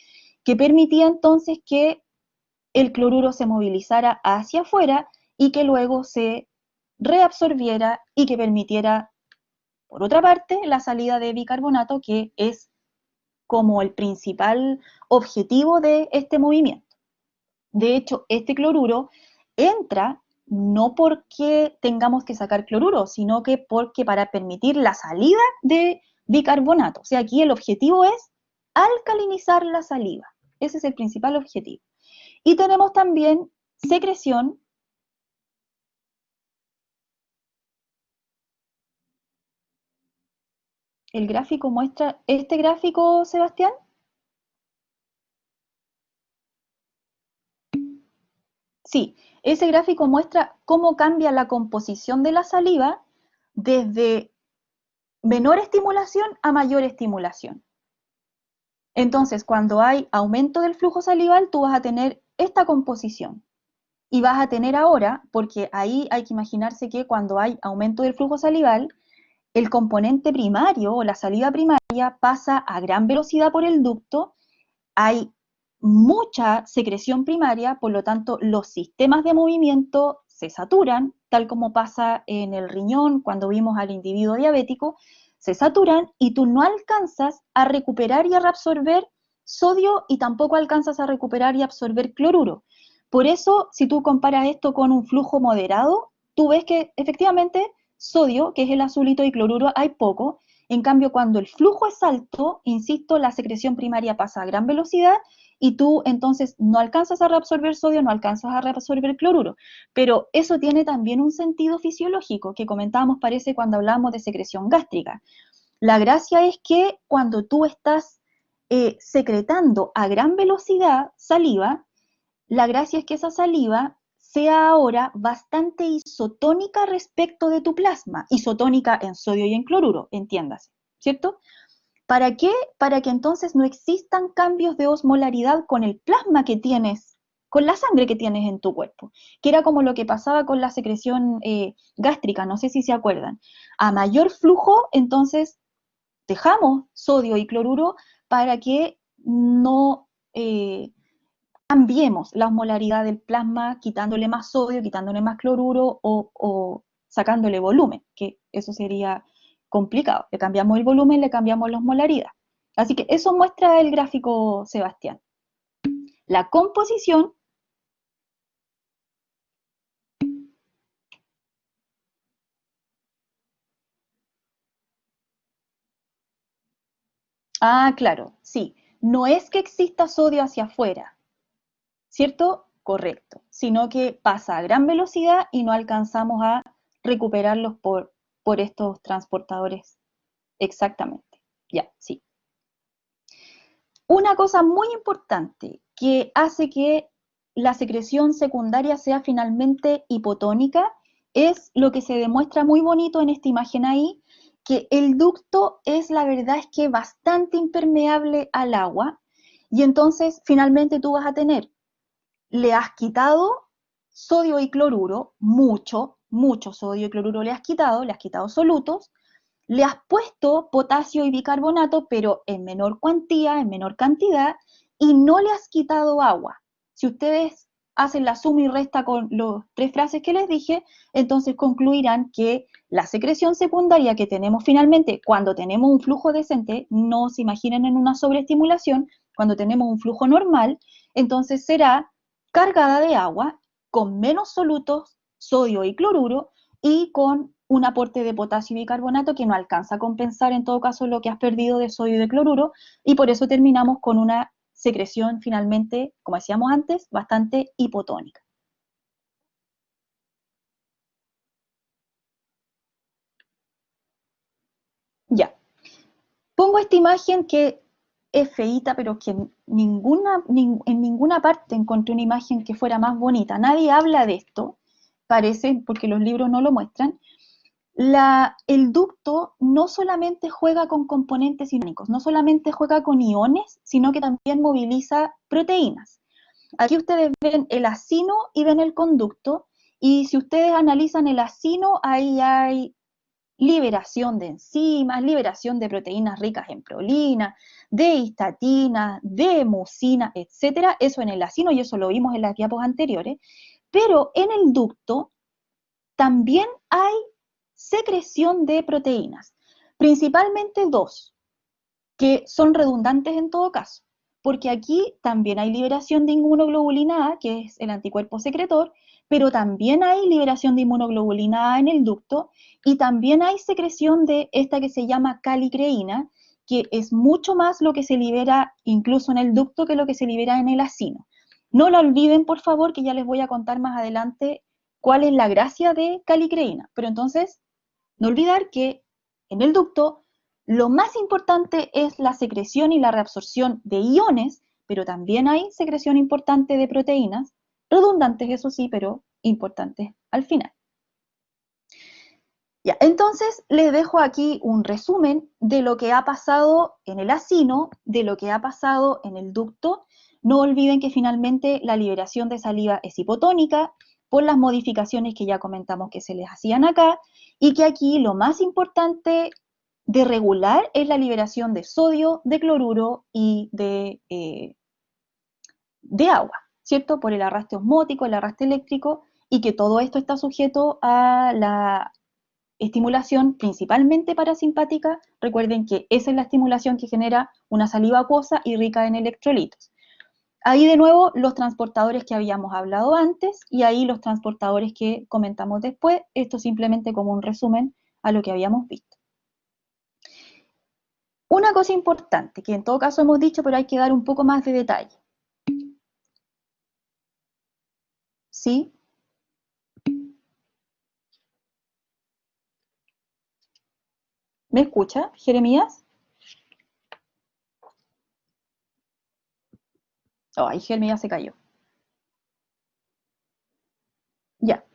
que permitía entonces que el cloruro se movilizara hacia afuera y que luego se reabsorbiera y que permitiera, por otra parte, la salida de bicarbonato, que es como el principal objetivo de este movimiento. De hecho, este cloruro entra no porque tengamos que sacar cloruro, sino que porque para permitir la salida de bicarbonato. O sea, aquí el objetivo es alcalinizar la saliva. Ese es el principal objetivo. Y tenemos también secreción. El gráfico muestra, este gráfico, Sebastián. Sí, ese gráfico muestra cómo cambia la composición de la saliva desde menor estimulación a mayor estimulación. Entonces, cuando hay aumento del flujo salival, tú vas a tener esta composición. Y vas a tener ahora, porque ahí hay que imaginarse que cuando hay aumento del flujo salival, el componente primario o la saliva primaria pasa a gran velocidad por el ducto, hay mucha secreción primaria, por lo tanto los sistemas de movimiento se saturan, tal como pasa en el riñón cuando vimos al individuo diabético, se saturan y tú no alcanzas a recuperar y a reabsorber sodio y tampoco alcanzas a recuperar y absorber cloruro. Por eso, si tú comparas esto con un flujo moderado, tú ves que efectivamente sodio, que es el azulito, y cloruro hay poco. En cambio, cuando el flujo es alto, insisto, la secreción primaria pasa a gran velocidad y tú entonces no alcanzas a reabsorber sodio, no alcanzas a reabsorber cloruro. Pero eso tiene también un sentido fisiológico que comentábamos, parece, cuando hablamos de secreción gástrica. La gracia es que cuando tú estás secretando a gran velocidad saliva, la gracia es que esa saliva sea ahora bastante isotónica respecto de tu plasma, isotónica en sodio y en cloruro, entiéndase, ¿cierto? ¿Para qué? Para que entonces no existan cambios de osmolaridad con el plasma que tienes, con la sangre que tienes en tu cuerpo, que era como lo que pasaba con la secreción gástrica, no sé si se acuerdan. A mayor flujo, entonces dejamos sodio y cloruro para que no cambiemos la osmolaridad del plasma quitándole más sodio, quitándole más cloruro o sacándole volumen, que eso sería complicado. Le cambiamos el volumen, le cambiamos la osmolaridad. Así que eso muestra el gráfico, Sebastián. La composición. Ah, claro, sí. No es que exista sodio hacia afuera, ¿cierto? Correcto. Sino que pasa a gran velocidad y no alcanzamos a recuperarlos por estos transportadores. Exactamente. Ya, sí. Una cosa muy importante que hace que la secreción secundaria sea finalmente hipotónica es lo que se demuestra muy bonito en esta imagen ahí, que el ducto es, la verdad es que bastante impermeable al agua y entonces finalmente tú vas a tener, le has quitado sodio y cloruro, mucho sodio y cloruro le has quitado solutos, le has puesto potasio y bicarbonato, pero en menor cuantía, en menor cantidad, y no le has quitado agua. Si ustedes hacen la suma y resta con las tres frases que les dije, entonces concluirán que la secreción secundaria que tenemos finalmente cuando tenemos un flujo decente, no se imaginen en una sobreestimulación, cuando tenemos un flujo normal, entonces será cargada de agua con menos solutos, sodio y cloruro, y con un aporte de potasio y bicarbonato que no alcanza a compensar en todo caso lo que has perdido de sodio y de cloruro, y por eso terminamos con una secreción finalmente, como decíamos antes, bastante hipotónica. Ya, pongo esta imagen que es feíta, pero que en ninguna parte encontré una imagen que fuera más bonita. Nadie habla de esto, parece, porque los libros no lo muestran, El ducto no solamente juega con componentes iónicos, no solamente juega con iones, sino que también moviliza proteínas. Aquí ustedes ven el acino y ven el conducto, y si ustedes analizan el acino, ahí hay liberación de enzimas, liberación de proteínas ricas en prolina, de histatina, de mucina, etcétera. Eso en el acino, y eso lo vimos en las diapos anteriores. Pero en el ducto también hay secreción de proteínas, principalmente dos, que son redundantes en todo caso, porque aquí también hay liberación de inmunoglobulina A, que es el anticuerpo secretor, pero también hay liberación de inmunoglobulina A en el ducto, y también hay secreción de esta que se llama calicreína, que es mucho más lo que se libera incluso en el ducto que lo que se libera en el acino. No lo olviden, por favor, que ya les voy a contar más adelante cuál es la gracia de calicreína. Pero entonces, no olvidar que en el ducto lo más importante es la secreción y la reabsorción de iones, pero también hay secreción importante de proteínas, redundantes eso sí, pero importantes al final. Ya, entonces les dejo aquí un resumen de lo que ha pasado en el acino, de lo que ha pasado en el ducto. No olviden que finalmente la liberación de saliva es hipotónica por las modificaciones que ya comentamos que se les hacían acá, y que aquí lo más importante de regular es la liberación de sodio, de cloruro y de agua, ¿cierto? Por el arrastre osmótico, el arrastre eléctrico, y que todo esto está sujeto a la estimulación principalmente parasimpática. Recuerden que esa es la estimulación que genera una saliva acuosa y rica en electrolitos. Ahí de nuevo los transportadores que habíamos hablado antes, y ahí los transportadores que comentamos después. Esto simplemente como un resumen a lo que habíamos visto. Una cosa importante, que en todo caso hemos dicho, pero hay que dar un poco más de detalle. ¿Sí? ¿Me escucha, Jeremías? Ay, Jeremías se cayó. Ya.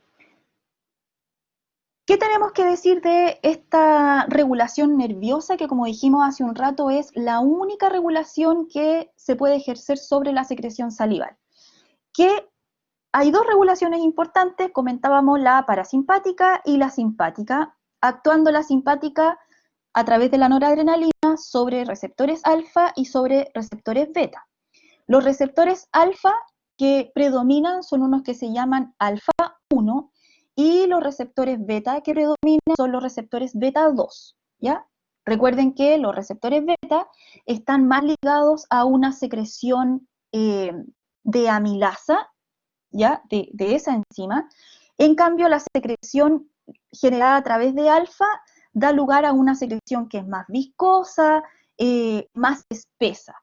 ¿Qué tenemos que decir de esta regulación nerviosa que, como dijimos hace un rato, es la única regulación que se puede ejercer sobre la secreción salival? Que hay dos regulaciones importantes, comentábamos la parasimpática y la simpática, actuando la simpática a través de la noradrenalina sobre receptores alfa y sobre receptores beta. Los receptores alfa que predominan son unos que se llaman alfa 1, y los receptores beta que predominan son los receptores beta 2, ¿ya? Recuerden que los receptores beta están más ligados a una secreción de amilasa, ¿ya? De esa enzima. En cambio, la secreción generada a través de alfa da lugar a una secreción que es más viscosa, más espesa.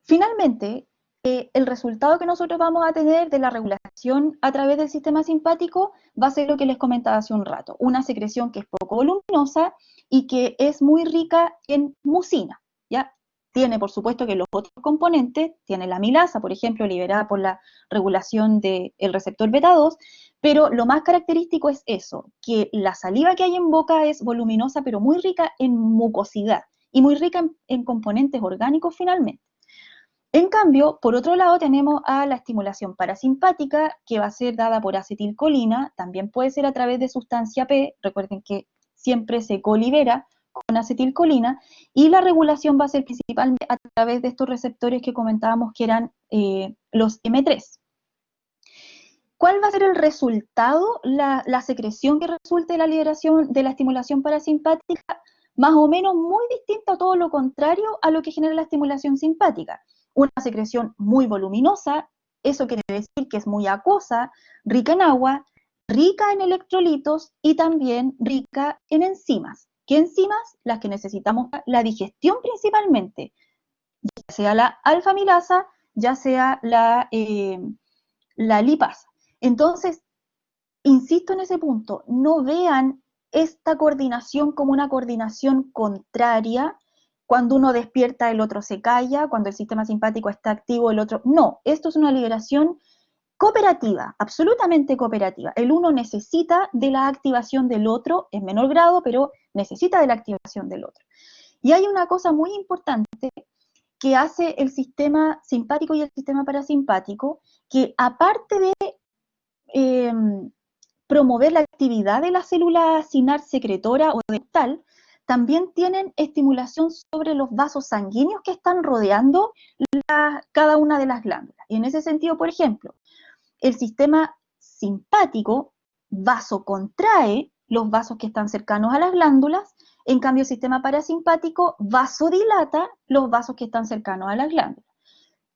Finalmente, el resultado que nosotros vamos a tener de la regulación a través del sistema simpático va a ser lo que les comentaba hace un rato, una secreción que es poco voluminosa y que es muy rica en mucina, ¿ya? Tiene, por supuesto, que los otros componentes, tiene la amilasa, por ejemplo, liberada por la regulación del receptor beta 2, pero lo más característico es eso, que la saliva que hay en boca es voluminosa, pero muy rica en mucosidad y muy rica en componentes orgánicos finalmente. En cambio, por otro lado, tenemos a la estimulación parasimpática, que va a ser dada por acetilcolina, también puede ser a través de sustancia P, recuerden que siempre se colibera con acetilcolina, y la regulación va a ser principalmente a través de estos receptores que comentábamos que eran los M3. ¿Cuál va a ser el resultado, la secreción que resulte de la liberación de la estimulación parasimpática? Más o menos muy distinto a todo lo contrario a lo que genera la estimulación simpática. Una secreción muy voluminosa, eso quiere decir que es muy acuosa, rica en agua, rica en electrolitos y también rica en enzimas. ¿Qué enzimas? Las que necesitamos para la digestión principalmente, ya sea la alfa-amilasa, ya sea la lipasa. Entonces, insisto en ese punto, no vean esta coordinación como una coordinación contraria. Cuando uno despierta, el otro se calla, cuando el sistema simpático está activo, el otro no. Esto es una liberación cooperativa, absolutamente cooperativa. El uno necesita de la activación del otro, en menor grado, pero necesita de la activación del otro. Y hay una cosa muy importante que hace el sistema simpático y el sistema parasimpático, que aparte de promover la actividad de la célula sinar secretora o dental, también tienen estimulación sobre los vasos sanguíneos que están rodeando cada una de las glándulas. Y en ese sentido, por ejemplo, el sistema simpático vasocontrae los vasos que están cercanos a las glándulas, en cambio el sistema parasimpático vasodilata los vasos que están cercanos a las glándulas.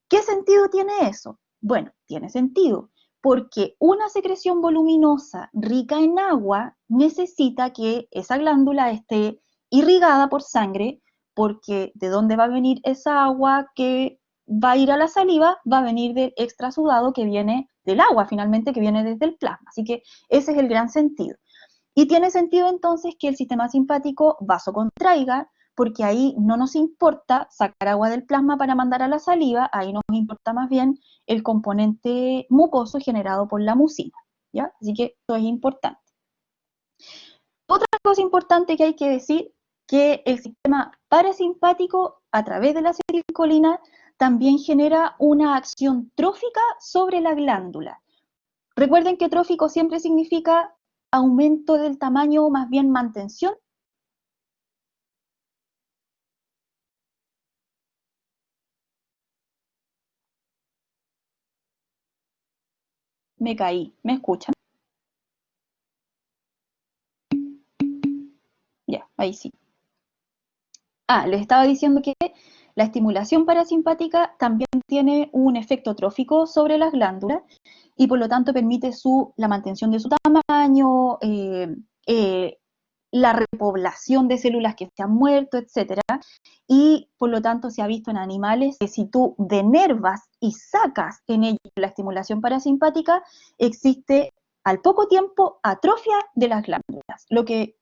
¿Qué sentido tiene eso? Bueno, tiene sentido, porque una secreción voluminosa rica en agua necesita que esa glándula esté irrigada por sangre, porque ¿de dónde va a venir esa agua que va a ir a la saliva? Va a venir del extrasudado que viene del agua, finalmente, que viene desde el plasma. Así que ese es el gran sentido. Y tiene sentido entonces que el sistema simpático vasocontraiga, porque ahí no nos importa sacar agua del plasma para mandar a la saliva, ahí nos importa más bien el componente mucoso generado por la mucina, ¿ya? Así que esto es importante. Otra cosa importante que hay que decir, que el sistema parasimpático, a través de la acetilcolina, también genera una acción trófica sobre la glándula. Recuerden que trófico siempre significa aumento del tamaño o más bien mantención. Me caí, ¿me escuchan? Ya, ahí sí. Les estaba diciendo que la estimulación parasimpática también tiene un efecto trófico sobre las glándulas y por lo tanto permite la mantención de su tamaño, la repoblación de células que se han muerto, etcétera. Y por lo tanto se ha visto en animales que si tú denervas y sacas en ellos la estimulación parasimpática, existe al poco tiempo atrofia de las glándulas, lo que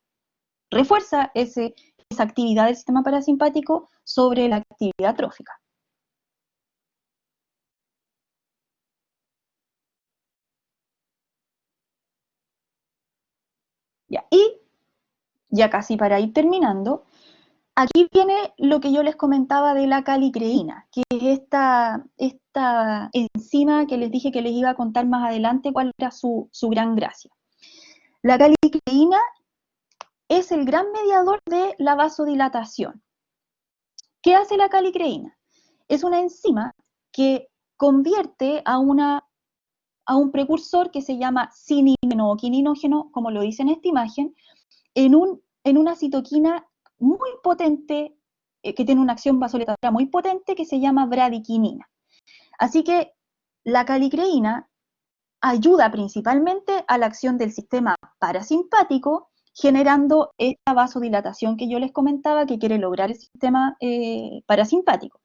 refuerza esa actividad del sistema parasimpático sobre la actividad trófica. Ya, y ya casi para ir terminando, aquí viene lo que yo les comentaba de la calicreína, que es esta enzima que les dije que les iba a contar más adelante cuál era su gran gracia. La calicreína es el gran mediador de la vasodilatación. ¿Qué hace la calicreína? Es una enzima que convierte a un precursor que se llama cininógeno o quininógeno, como lo dice en esta imagen, en una citoquina muy potente, que tiene una acción vasodilatadora muy potente, que se llama bradiquinina. Así que la calicreína ayuda principalmente a la acción del sistema parasimpático, generando esta vasodilatación que yo les comentaba que quiere lograr el sistema parasimpático.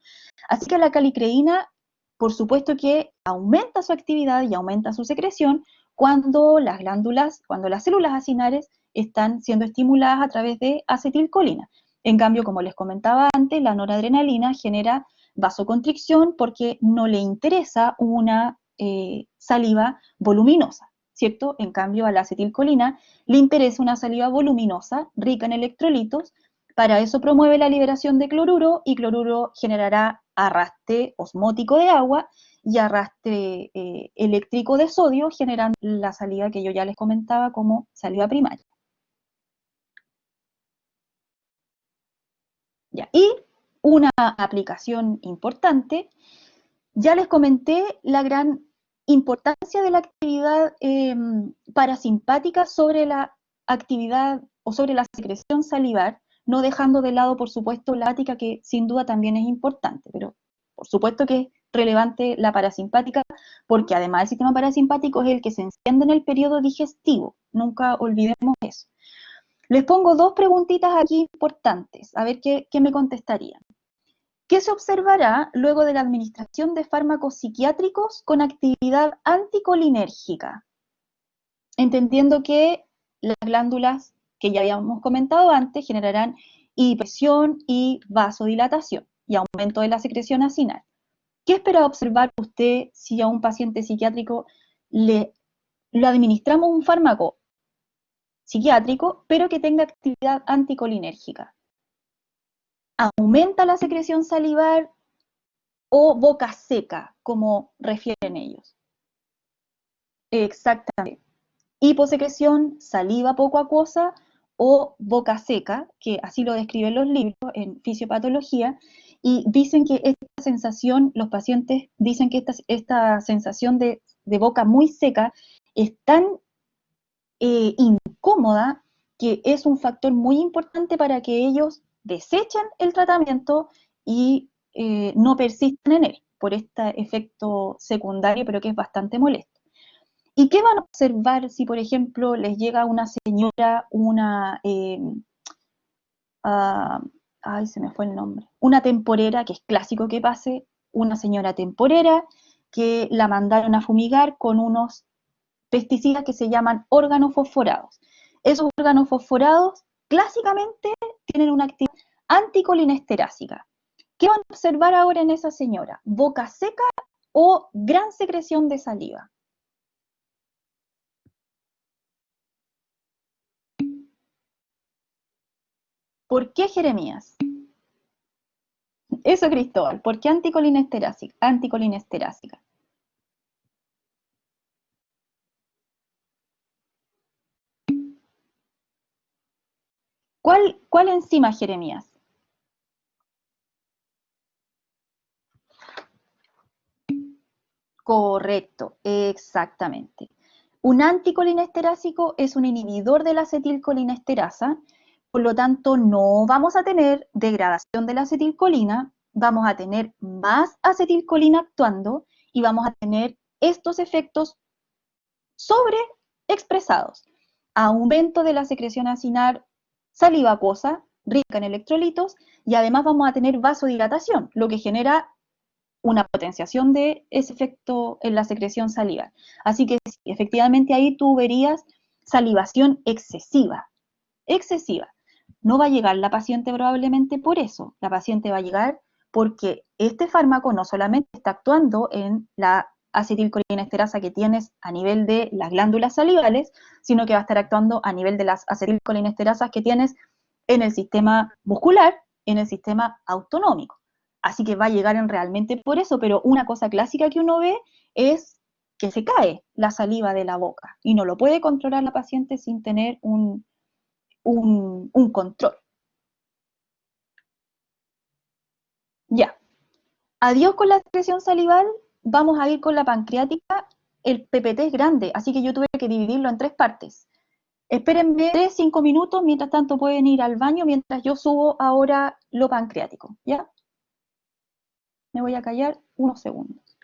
Así que la calicreína, por supuesto que aumenta su actividad y aumenta su secreción cuando las células acinares están siendo estimuladas a través de acetilcolina. En cambio, como les comentaba antes, la noradrenalina genera vasoconstricción porque no le interesa una saliva voluminosa, ¿cierto? En cambio, a la acetilcolina le interesa una saliva voluminosa, rica en electrolitos. Para eso promueve la liberación de cloruro y cloruro generará arrastre osmótico de agua y arrastre eléctrico de sodio, generando la saliva que yo ya les comentaba como saliva primaria. Ya. Y una aplicación importante, ya les comenté la gran importancia de la actividad parasimpática sobre la actividad o sobre la secreción salivar, no dejando de lado, por supuesto, la ática, que sin duda también es importante, pero por supuesto que es relevante la parasimpática, porque además el sistema parasimpático es el que se enciende en el periodo digestivo, nunca olvidemos eso. Les pongo dos preguntitas aquí importantes, a ver qué me contestarían. ¿Qué se observará luego de la administración de fármacos psiquiátricos con actividad anticolinérgica? Entendiendo que las glándulas que ya habíamos comentado antes generarán hipertensión y vasodilatación y aumento de la secreción acinal. ¿Qué espera observar usted si a un paciente psiquiátrico lo administramos un fármaco psiquiátrico, pero que tenga actividad anticolinérgica. Aumenta la secreción salivar o boca seca, como refieren ellos. Exactamente. Hiposecreción, saliva poco acuosa o boca seca, que así lo describen los libros en fisiopatología, y dicen que esta sensación, los pacientes dicen que esta sensación de boca muy seca es tan incómoda que es un factor muy importante para que ellos desechen el tratamiento y no persistan en él por este efecto secundario, pero que es bastante molesto. ¿Y qué van a observar si, por ejemplo, les llega a una señora ay, se me fue el nombre, una temporera, que es clásico que pase, una señora temporera que la mandaron a fumigar con unos pesticidas que se llaman organofosforados? Esos organofosforados clásicamente tienen una actividad anticolinesterásica. ¿Qué van a observar ahora en esa señora? ¿Boca seca o gran secreción de saliva? ¿Por qué, Jeremías? Eso, Cristóbal. ¿Por qué anticolinesterásica? Anticolinesterásica. ¿Cuál enzima, Jeremías? Correcto, exactamente. Un anticolinesterásico es un inhibidor de la acetilcolinesterasa, por lo tanto no vamos a tener degradación de la acetilcolina, vamos a tener más acetilcolina actuando y vamos a tener estos efectos sobreexpresados. Aumento de la secreción acinar saliva acuosa, rica en electrolitos, y además vamos a tener vasodilatación, lo que genera una potenciación de ese efecto en la secreción salivar. Así que sí, efectivamente ahí tú verías salivación excesiva, excesiva. No va a llegar la paciente probablemente por eso, la paciente va a llegar porque este fármaco no solamente está actuando en la acetilcolinesterasa que tienes a nivel de las glándulas salivales, sino que va a estar actuando a nivel de las acetilcolinesterasas que tienes en el sistema muscular, en el sistema autonómico. Así que va a llegar en realmente por eso, pero una cosa clásica que uno ve es que se cae la saliva de la boca y no lo puede controlar la paciente sin tener un control. Ya, adiós con la secreción salival, vamos a ir con la pancreática. El PPT es grande, así que yo tuve que dividirlo en tres partes. Espérenme 3-5 minutos, mientras tanto pueden ir al baño mientras yo subo ahora lo pancreático, ¿ya? Me voy a callar unos segundos.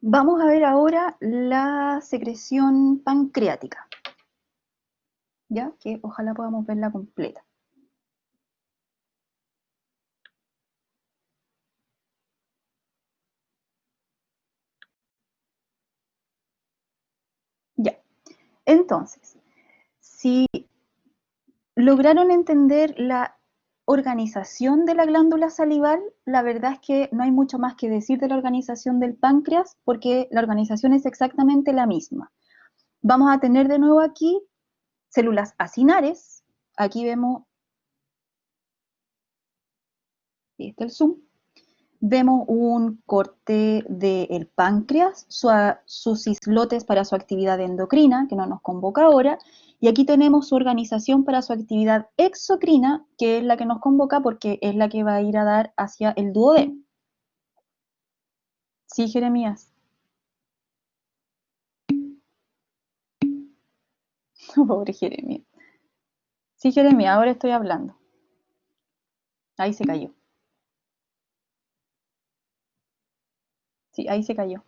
Vamos a ver ahora la secreción pancreática, ya que ojalá podamos verla completa. Ya, entonces, si lograron entender la organización de la glándula salival, la verdad es que no hay mucho más que decir de la organización del páncreas, porque la organización es exactamente la misma. Vamos a tener de nuevo aquí células acinares, aquí vemos, ahí está el zoom, vemos un corte del páncreas, sus islotes para su actividad endocrina, que no nos convoca ahora, y aquí tenemos su organización para su actividad exocrina, que es la que nos convoca porque es la que va a ir a dar hacia el duodeno. ¿Sí, Jeremías? Pobre Jeremías. Sí, Jeremías, ahora estoy hablando. Ahí se cayó. Sí, ahí se cayó.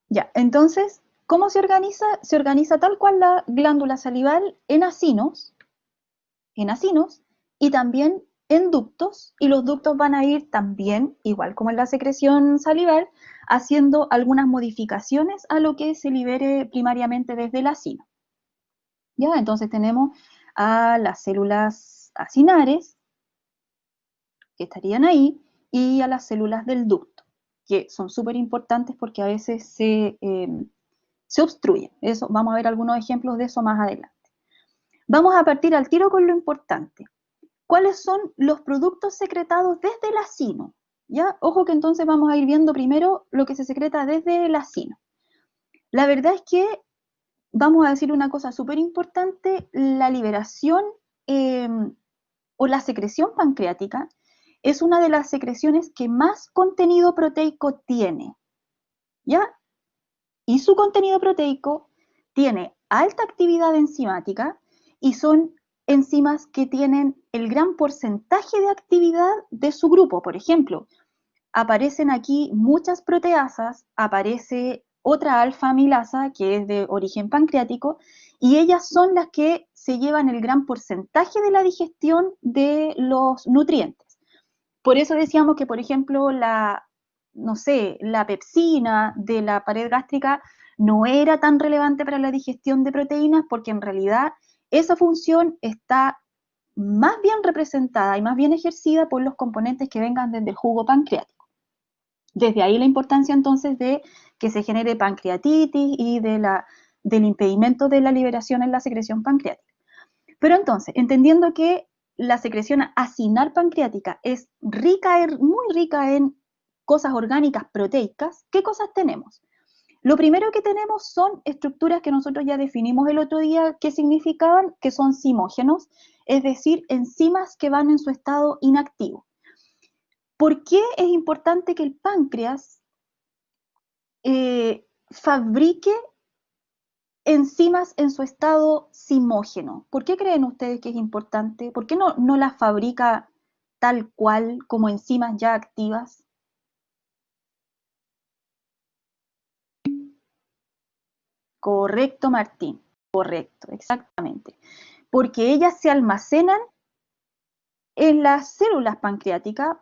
Ya, entonces, ¿cómo se organiza? Se organiza tal cual la glándula salival en acinos y también en ductos, y los ductos van a ir también, igual como en la secreción salival, haciendo algunas modificaciones a lo que se libere primariamente desde el acino. ¿Ya? Entonces tenemos a las células acinares, que estarían ahí, y a las células del ducto, que son súper importantes porque a veces se obstruyen. Eso, vamos a ver algunos ejemplos de eso más adelante. Vamos a partir al tiro con lo importante. ¿Cuáles son los productos secretados desde el acino? ¿Ya? Ojo que entonces vamos a ir viendo primero lo que se secreta desde el acino. La verdad es que vamos a decir una cosa súper importante, la liberación eh, o la secreción pancreática es una de las secreciones que más contenido proteico tiene, ¿ya? Y su contenido proteico tiene alta actividad enzimática y son enzimas que tienen el gran porcentaje de actividad de su grupo. Por ejemplo, aparecen aquí muchas proteasas, aparece otra alfa-amilasa que es de origen pancreático y ellas son las que se llevan el gran porcentaje de la digestión de los nutrientes. Por eso decíamos que, por ejemplo, no sé, la pepsina de la pared gástrica no era tan relevante para la digestión de proteínas porque en realidad esa función está más bien representada y más bien ejercida por los componentes que vengan desde el jugo pancreático. Desde ahí la importancia entonces de que se genere pancreatitis y del impedimento de la liberación en la secreción pancreática. Pero entonces, entendiendo que la secreción acinar pancreática es muy rica en cosas orgánicas proteicas, ¿qué cosas tenemos? Lo primero que tenemos son estructuras que nosotros ya definimos el otro día que significaban que son zimógenos, es decir, enzimas que van en su estado inactivo. ¿Por qué es importante que el páncreas fabrique enzimas en su estado zimógeno? ¿Por qué creen ustedes que es importante? ¿Por qué no las fabrica tal cual como enzimas ya activas? Correcto, Martín. Correcto, exactamente. Porque ellas se almacenan en las células pancreáticas,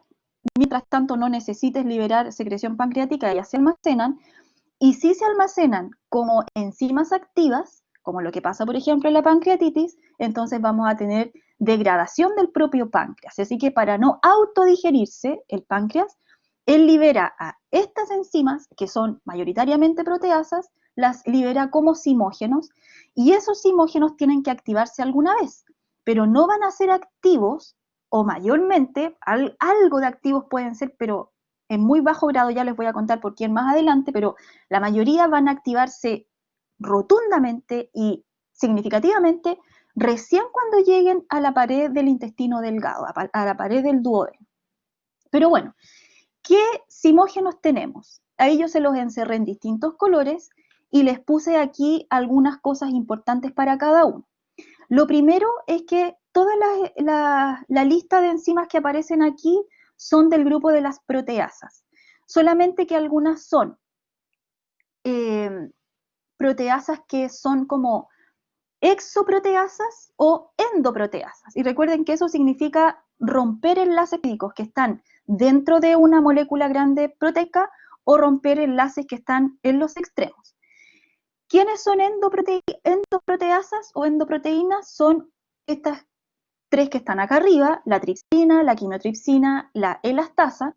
mientras tanto no necesites liberar secreción pancreática, ellas se almacenan, y si se almacenan como enzimas activas, como lo que pasa por ejemplo en la pancreatitis, entonces vamos a tener degradación del propio páncreas. Así que para no autodigerirse el páncreas, él libera a estas enzimas, que son mayoritariamente proteasas, las libera como zimógenos, y esos zimógenos tienen que activarse alguna vez, pero no van a ser activos, o mayormente, algo de activos pueden ser, pero en muy bajo grado, ya les voy a contar por quién más adelante, pero la mayoría van a activarse rotundamente y significativamente recién cuando lleguen a la pared del intestino delgado, a la pared del duodeno. Pero bueno, ¿qué zimógenos tenemos? A ellos se los encerré en distintos colores y les puse aquí algunas cosas importantes para cada uno. Lo primero es que toda la lista de enzimas que aparecen aquí son del grupo de las proteasas, solamente que algunas son proteasas que son como exoproteasas o endoproteasas. Y recuerden que eso significa romper enlaces peptídicos que están dentro de una molécula grande proteica o romper enlaces que están en los extremos. ¿Quiénes son endoproteasas o endoproteínas? Son estas tres que están acá arriba, la tripsina, la quimotripsina, la elastasa,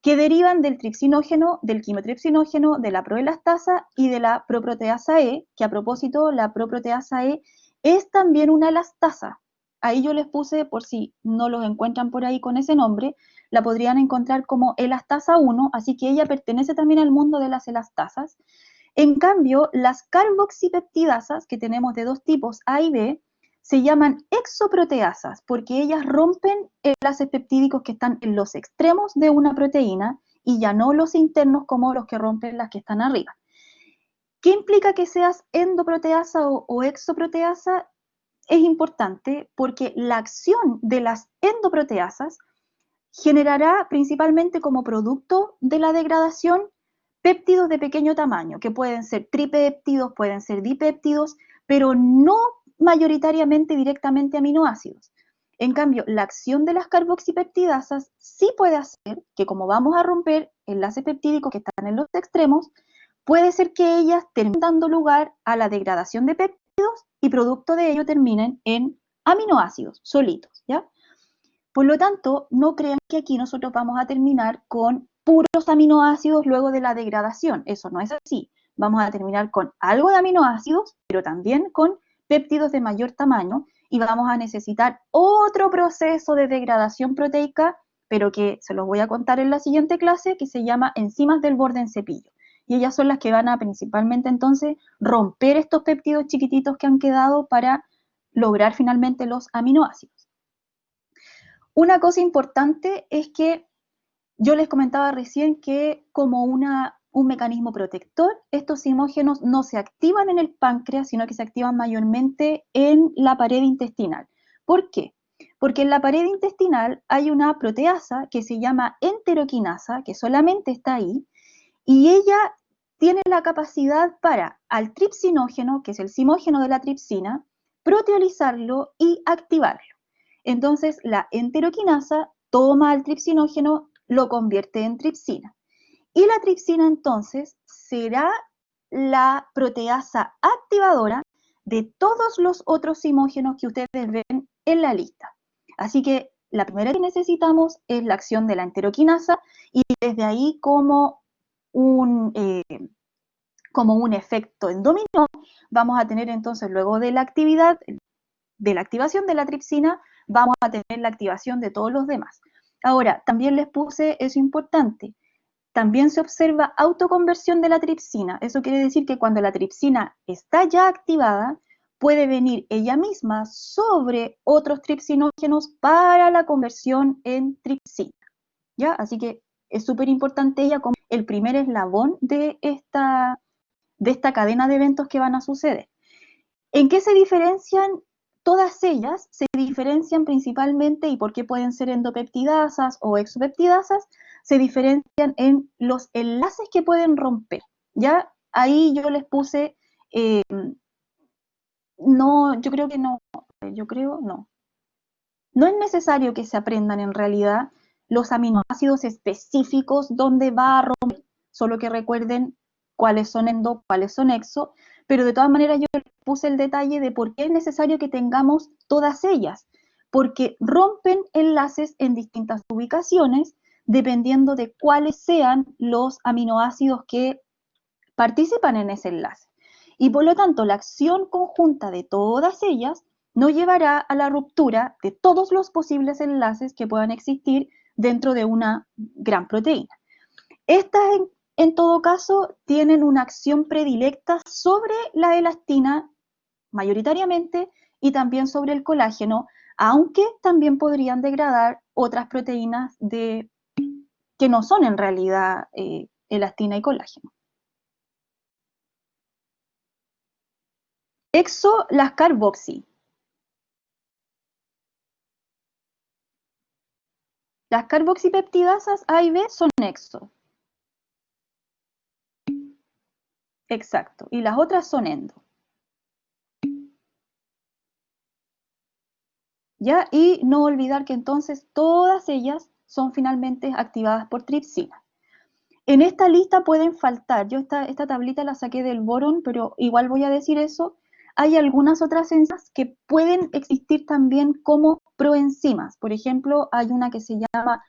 que derivan del tripsinógeno, del quimotripsinógeno, de la proelastasa y de la proproteasa E, que a propósito, la proproteasa E es también una elastasa. Ahí yo les puse, por si no los encuentran por ahí con ese nombre, la podrían encontrar como elastasa 1, así que ella pertenece también al mundo de las elastasas. En cambio, las carboxipeptidasas, que tenemos de dos tipos, A y B, se llaman exoproteasas porque ellas rompen enlaces peptídicos que están en los extremos de una proteína y ya no los internos como los que rompen las que están arriba. ¿Qué implica que seas endoproteasa o exoproteasa? Es importante porque la acción de las endoproteasas generará principalmente como producto de la degradación péptidos de pequeño tamaño, que pueden ser tripéptidos, pueden ser dipéptidos, pero no mayoritariamente directamente aminoácidos. En cambio, la acción de las carboxipeptidasas sí puede hacer que, como vamos a romper enlaces peptídicos que están en los extremos, puede ser que ellas terminen dando lugar a la degradación de péptidos y producto de ello terminen en aminoácidos solitos, ¿ya? Por lo tanto, no crean que aquí nosotros vamos a terminar con puros aminoácidos luego de la degradación. Eso no es así. Vamos a terminar con algo de aminoácidos, pero también con péptidos de mayor tamaño y vamos a necesitar otro proceso de degradación proteica, pero que se los voy a contar en la siguiente clase, que se llama enzimas del borde en cepillo. Y ellas son las que van a principalmente entonces romper estos péptidos chiquititos que han quedado para lograr finalmente los aminoácidos. Una cosa importante es que yo les comentaba recién que como un mecanismo protector, estos simógenos no se activan en el páncreas, sino que se activan mayormente en la pared intestinal. ¿Por qué? Porque en la pared intestinal hay una proteasa que se llama enteroquinasa, que solamente está ahí, y ella tiene la capacidad para al tripsinógeno, que es el simógeno de la tripsina, proteolizarlo y activarlo. Entonces, la enteroquinasa toma al tripsinógeno, lo convierte en tripsina. Y la tripsina entonces será la proteasa activadora de todos los otros simógenos que ustedes ven en la lista. Así que la primera que necesitamos es la acción de la enteroquinasa y desde ahí como un efecto en dominó, vamos a tener entonces luego de la activación de la tripsina, vamos a tener la activación de todos los demás. Ahora, también les puse, eso importante, también se observa autoconversión de la tripsina. Eso quiere decir que cuando la tripsina está ya activada, puede venir ella misma sobre otros tripsinógenos para la conversión en tripsina, ¿ya? Así que es súper importante ella como el primer eslabón de esta cadena de eventos que van a suceder. ¿En qué se diferencian? Todas ellas se diferencian principalmente, y por qué pueden ser endopeptidasas o exopeptidasas, se diferencian en los enlaces que pueden romper. ¿Ya? Ahí yo les puse, no, yo creo que no, no. No es necesario que se aprendan en realidad los aminoácidos específicos donde va a romper, solo que recuerden cuáles son endo, cuáles son exo, pero de todas maneras yo puse el detalle de por qué es necesario que tengamos todas ellas, porque rompen enlaces en distintas ubicaciones dependiendo de cuáles sean los aminoácidos que participan en ese enlace. Y por lo tanto, la acción conjunta de todas ellas no llevará a la ruptura de todos los posibles enlaces que puedan existir dentro de una gran proteína. Estas, en todo caso, tienen una acción predilecta sobre la elastina, mayoritariamente, y también sobre el colágeno, aunque también podrían degradar otras proteínas que no son en realidad elastina y colágeno. Exo, las carboxy. Las carboxipeptidasas A y B son exo. Exacto. Y las otras son endo. ¿Ya? Y no olvidar que entonces todas ellas son finalmente activadas por tripsina. En esta lista pueden faltar, yo esta tablita la saqué del boron, pero igual voy a decir eso, hay algunas otras enzimas que pueden existir también como proenzimas. Por ejemplo, hay una que se llama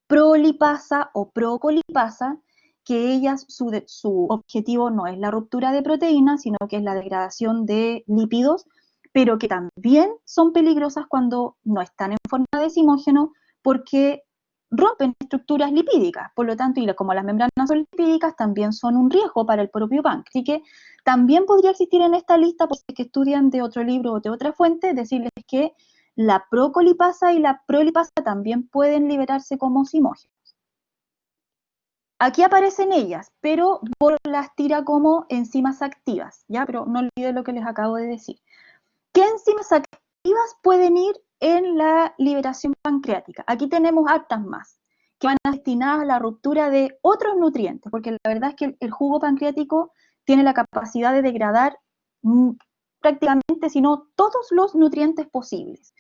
prolipasa o procolipasa, que ellas, su objetivo no es la ruptura de proteínas, sino que es la degradación de lípidos, pero que también son peligrosas cuando no están en forma de decimógeno, porque rompen estructuras lipídicas, por lo tanto, y como las membranas son lipídicas, también son un riesgo para el propio páncreas. Así que también podría existir en esta lista, por si es que estudian de otro libro o de otra fuente, decirles que la procolipasa y la prolipasa también pueden liberarse como zimógenos. Aquí aparecen ellas, pero Bohr las tira como enzimas activas, ¿ya? Pero no olviden lo que les acabo de decir. ¿Qué enzimas activas pueden ir en la liberación pancreática? Aquí tenemos hartas más, que van destinadas a la ruptura de otros nutrientes, porque la verdad es que el jugo pancreático tiene la capacidad de degradar prácticamente, si no todos los nutrientes posibles.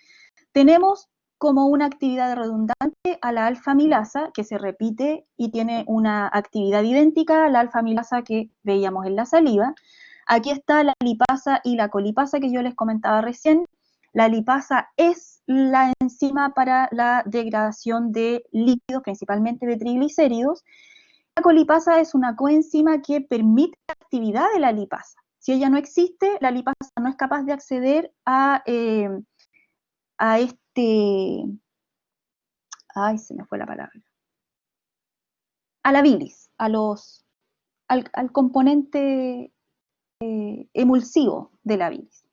Tenemos como una actividad redundante a la alfa-amilasa, que se repite y tiene una actividad idéntica a la alfa-amilasa que veíamos en la saliva. Aquí está la lipasa y la colipasa que yo les comentaba recién. La lipasa es la enzima para la degradación de lípidos, principalmente de triglicéridos. La colipasa es una coenzima que permite la actividad de la lipasa. Si ella no existe, la lipasa no es capaz de acceder a ay, se me fue la palabra, a la bilis, al componente emulsivo de la bilis.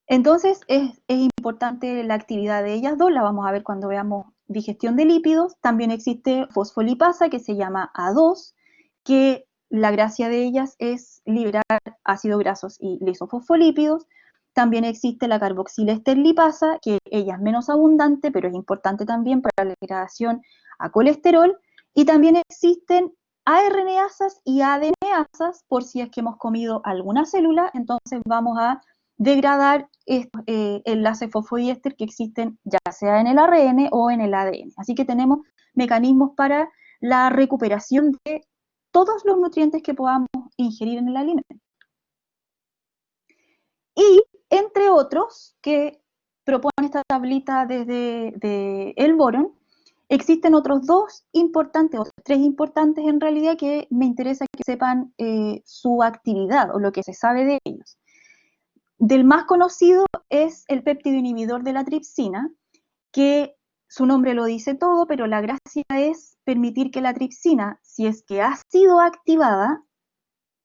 Entonces es importante la actividad de ellas dos, la vamos a ver cuando veamos digestión de lípidos. También existe fosfolipasa que se llama A2, que la gracia de ellas es liberar ácidos grasos y lisofosfolípidos. También existe la carboxilesterlipasa, que ella es menos abundante, pero es importante también para la degradación a colesterol. Y también existen ARNasas y ADNasas, por si es que hemos comido alguna célula, entonces vamos a degradar estos enlaces fosfodiéster que existen ya sea en el ARN o en el ADN. Así que tenemos mecanismos para la recuperación de todos los nutrientes que podamos ingerir en el alimento. Y entre otros que propone esta tablita desde el boron, existen otros tres importantes en realidad que me interesa que sepan su actividad o lo que se sabe de ellos. Del más conocido es el péptido inhibidor de la tripsina, que su nombre lo dice todo, pero la gracia es permitir que la tripsina, si es que ha sido activada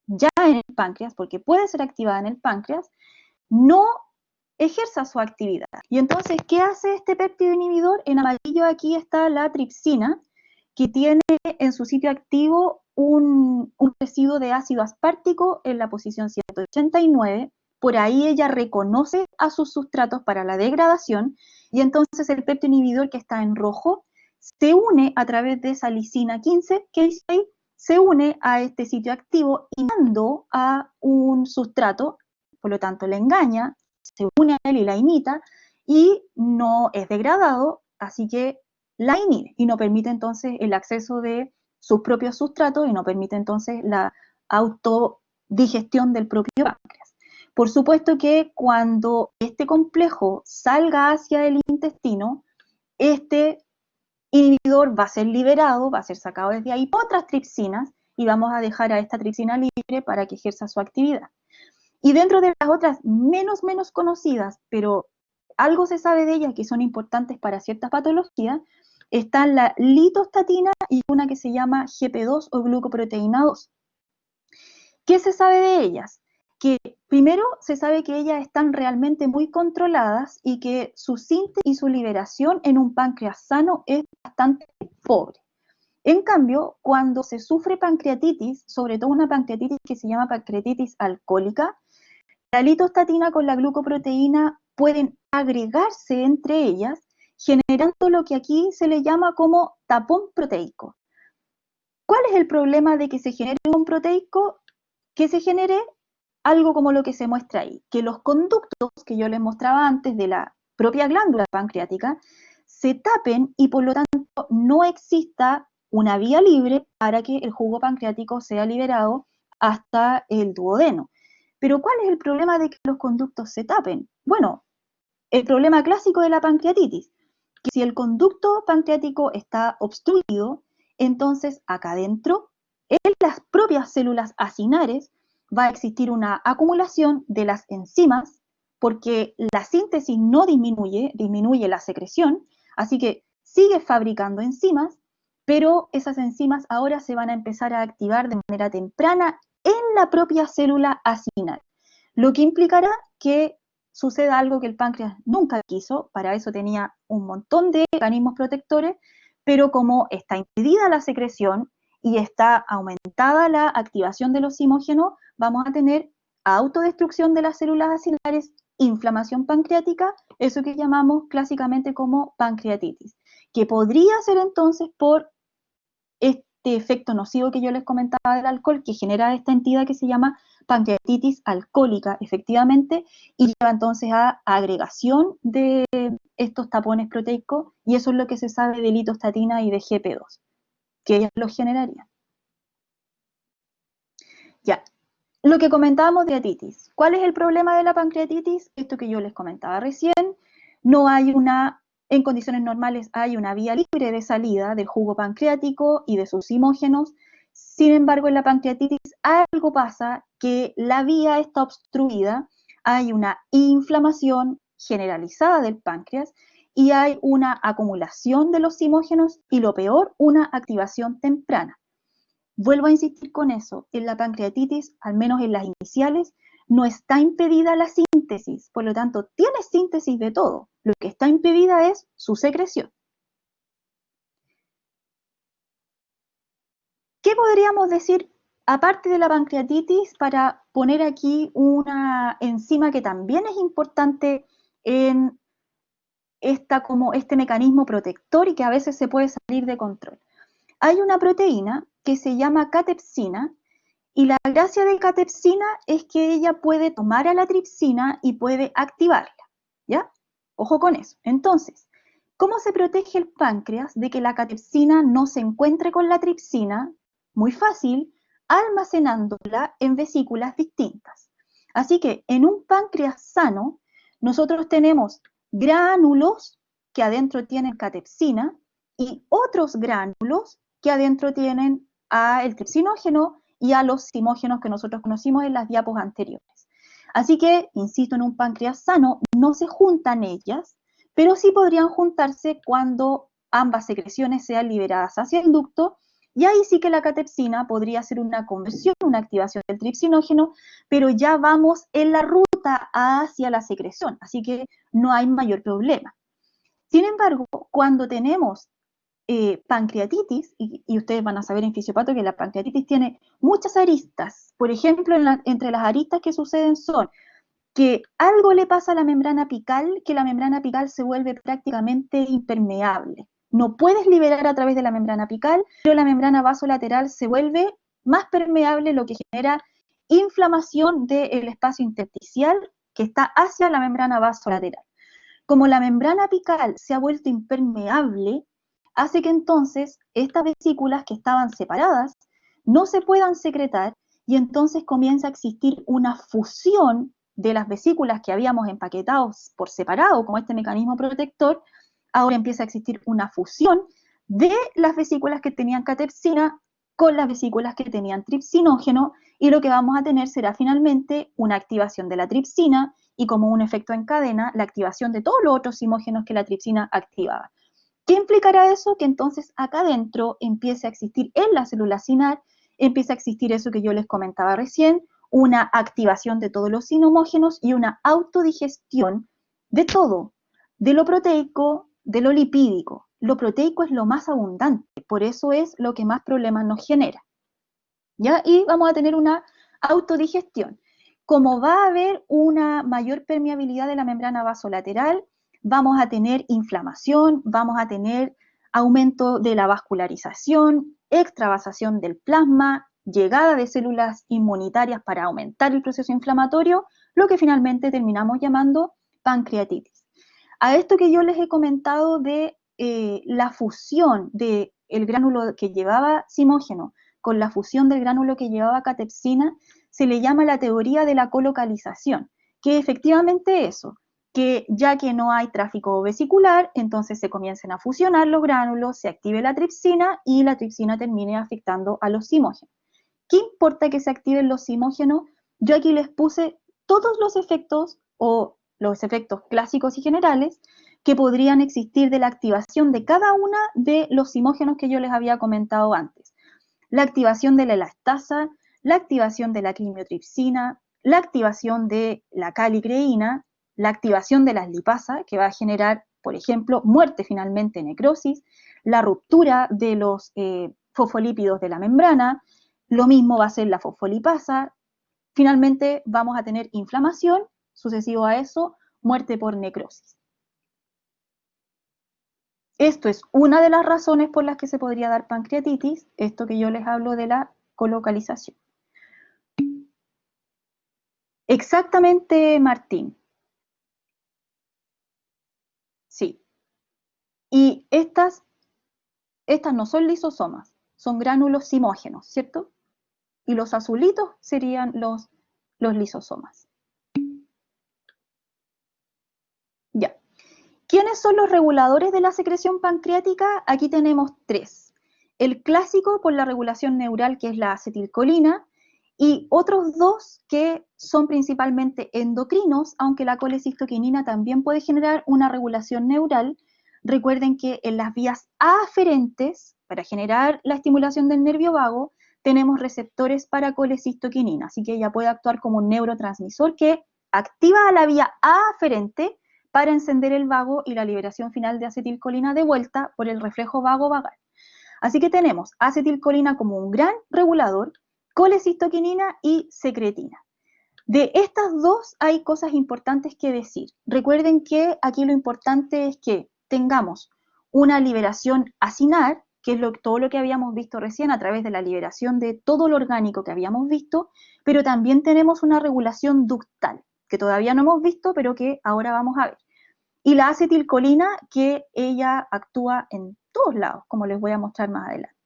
ya en el páncreas, porque puede ser activada en el páncreas, no ejerza su actividad. Y entonces, ¿qué hace este péptido inhibidor? En amarillo aquí está la tripsina, que tiene en su sitio activo un residuo de ácido aspartico en la posición 189. Por ahí ella reconoce a sus sustratos para la degradación y entonces el péptido inhibidor que está en rojo se une a través de esa lisina 15 que dice ahí, se une a este sitio activo y mando a un sustrato, por lo tanto le engaña, se une a él y la imita y no es degradado, así que la inhibe y no permite entonces el acceso de sus propios sustratos y no permite entonces la autodigestión del propio páncreas. Por supuesto que cuando este complejo salga hacia el intestino, este inhibidor va a ser liberado, va a ser sacado desde ahí por otras tripsinas y vamos a dejar a esta tripsina libre para que ejerza su actividad. Y dentro de las otras menos conocidas, pero algo se sabe de ellas que son importantes para ciertas patologías, están la litostatina y una que se llama GP2 o glucoproteína 2. ¿Qué se sabe de ellas? Que primero se sabe que ellas están realmente muy controladas y que su síntesis y su liberación en un páncreas sano es bastante pobre. En cambio, cuando se sufre pancreatitis, sobre todo una pancreatitis que se llama pancreatitis alcohólica, la litostatina con la glucoproteína pueden agregarse entre ellas, generando lo que aquí se le llama como tapón proteico. ¿Cuál es el problema de que se genere un proteico? que se genere algo como lo que se muestra ahí, que los conductos que yo les mostraba antes de la propia glándula pancreática se tapen y por lo tanto no exista una vía libre para que el jugo pancreático sea liberado hasta el duodeno. Pero ¿cuál es el problema de que los conductos se tapen? Bueno, el problema clásico de la pancreatitis, que si el conducto pancreático está obstruido, entonces acá adentro, en las propias células acinares, va a existir una acumulación de las enzimas, porque la síntesis no disminuye, disminuye la secreción, así que sigue fabricando enzimas, pero esas enzimas ahora se van a empezar a activar de manera temprana en la propia célula acinar, lo que implicará que suceda algo que el páncreas nunca quiso, para eso tenía un montón de mecanismos protectores, pero como está impedida la secreción y está aumentada la activación de los simógenos, vamos a tener autodestrucción de las células acinares, inflamación pancreática, eso que llamamos clásicamente como pancreatitis, que podría ser entonces por este efecto nocivo que yo les comentaba del alcohol, que genera esta entidad que se llama pancreatitis alcohólica, efectivamente, y lleva entonces a agregación de estos tapones proteicos, y eso es lo que se sabe de litostatina y de GP2, que ellas lo generarían. Ya, lo que comentábamos de pancreatitis. ¿Cuál es el problema de la pancreatitis? Esto que yo les comentaba recién, no hay en condiciones normales hay una vía libre de salida del jugo pancreático y de sus simógenos. Sin embargo, en la pancreatitis algo pasa, que la vía está obstruida, hay una inflamación generalizada del páncreas y hay una acumulación de los simógenos y, lo peor, una activación temprana. Vuelvo a insistir con eso, en la pancreatitis, al menos en las iniciales, no está impedida la síntesis, por lo tanto, tiene síntesis de todo. Lo que está impedida es su secreción. ¿Qué podríamos decir, aparte de la pancreatitis, para poner aquí una enzima que también es importante en como este mecanismo protector y que a veces se puede salir de control? Hay una proteína que se llama catepsina, y la gracia de catepsina es que ella puede tomar a la tripsina y puede activarla, ¿ya? Ojo con eso. Entonces, ¿cómo se protege el páncreas de que la catepsina no se encuentre con la tripsina? Muy fácil, almacenándola en vesículas distintas. Así que en un páncreas sano, nosotros tenemos gránulos que adentro tienen catepsina y otros gránulos que adentro tienen el tripsinógeno y a los simógenos que nosotros conocimos en las diapos anteriores. Así que, insisto, en un páncreas sano no se juntan ellas, pero sí podrían juntarse cuando ambas secreciones sean liberadas hacia el ducto, y ahí sí que la catepsina podría hacer una conversión, una activación del tripsinógeno, pero ya vamos en la ruta hacia la secreción, así que no hay mayor problema. Sin embargo, cuando tenemos pancreatitis, y ustedes van a saber en fisiopato que la pancreatitis tiene muchas aristas. Por ejemplo, entre las aristas que suceden son que algo le pasa a la membrana apical, que la membrana apical se vuelve prácticamente impermeable. No puedes liberar a través de la membrana apical, pero la membrana vasolateral se vuelve más permeable, lo que genera inflamación del espacio intersticial que está hacia la membrana vasolateral. Como la membrana apical se ha vuelto impermeable, hace que entonces estas vesículas que estaban separadas no se puedan secretar, y entonces comienza a existir una fusión de las vesículas que habíamos empaquetado por separado como este mecanismo protector. Ahora empieza a existir una fusión de las vesículas que tenían catepsina con las vesículas que tenían tripsinógeno, y lo que vamos a tener será finalmente una activación de la tripsina y, como un efecto en cadena, la activación de todos los otros simógenos que la tripsina activaba. ¿Qué implicará eso? Que entonces acá adentro empiece a existir en la célula acinar, empieza a existir eso que yo les comentaba recién, una activación de todos los sinhomógenos y una autodigestión de todo, de lo proteico, de lo lipídico. Lo proteico es lo más abundante, por eso es lo que más problemas nos genera, ¿ya? Y vamos a tener una autodigestión. Como va a haber una mayor permeabilidad de la membrana vasolateral, vamos a tener inflamación, vamos a tener aumento de la vascularización, extravasación del plasma, llegada de células inmunitarias para aumentar el proceso inflamatorio, lo que finalmente terminamos llamando pancreatitis. A esto que yo les he comentado de la fusión del gránulo que llevaba simógeno con la fusión del gránulo que llevaba catepsina, se le llama la teoría de la colocalización, que efectivamente eso, que ya que no hay tráfico vesicular, entonces se comiencen a fusionar los gránulos, se active la tripsina y la tripsina termine afectando a los simógenos. ¿Qué importa que se activen los simógenos? Yo aquí les puse todos los efectos o los efectos clásicos y generales que podrían existir de la activación de cada una de los simógenos que yo les había comentado antes. La activación de la elastasa, la activación de la quimiotripsina, la activación de la calicreína, la activación de las lipasas, que va a generar, por ejemplo, muerte finalmente, necrosis, la ruptura de los fosfolípidos de la membrana, lo mismo va a ser la fosfolipasa, finalmente vamos a tener inflamación, sucesivo a eso, muerte por necrosis. Esto es una de las razones por las que se podría dar pancreatitis, esto que yo les hablo de la colocalización. Exactamente, Martín. Sí. Y estas no son lisosomas, son gránulos simógenos, ¿cierto? Y los azulitos serían los lisosomas. Ya. ¿Quiénes son los reguladores de la secreción pancreática? Aquí tenemos tres. El clásico por la regulación neural, que es la acetilcolina, y otros dos que son principalmente endocrinos, aunque la colecistoquinina también puede generar una regulación neural. Recuerden que en las vías aferentes, para generar la estimulación del nervio vago, tenemos receptores para colecistoquinina, así que ella puede actuar como un neurotransmisor que activa a la vía aferente para encender el vago y la liberación final de acetilcolina de vuelta por el reflejo vago-vagal. Así que tenemos acetilcolina como un gran regulador, colecistoquinina y secretina. De estas dos hay cosas importantes que decir. Recuerden que aquí lo importante es que tengamos una liberación acinar, que es todo lo que habíamos visto recién a través de la liberación de todo lo orgánico que habíamos visto, pero también tenemos una regulación ductal, que todavía no hemos visto, pero que ahora vamos a ver. Y la acetilcolina, que ella actúa en todos lados, como les voy a mostrar más adelante.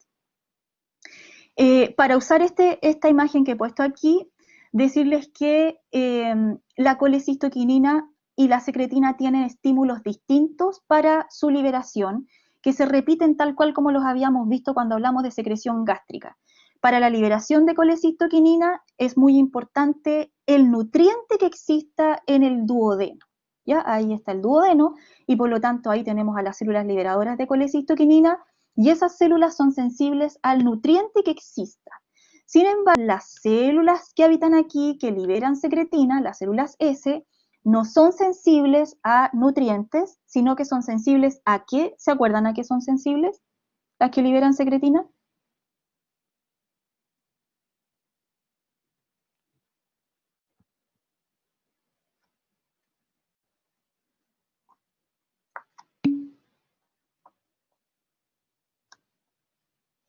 Para usar esta imagen que he puesto aquí, decirles que la colecistoquinina y la secretina tienen estímulos distintos para su liberación, que se repiten tal cual como los habíamos visto cuando hablamos de secreción gástrica. Para la liberación de colecistoquinina es muy importante el nutriente que exista en el duodeno. ¿Ya? Ahí está el duodeno y por lo tanto ahí tenemos a las células liberadoras de colecistoquinina y esas células son sensibles al nutriente que exista. Sin embargo, las células que habitan aquí, que liberan secretina, las células S, no son sensibles a nutrientes, sino que son sensibles a ¿qué? ¿Se acuerdan a qué son sensibles las que liberan secretina?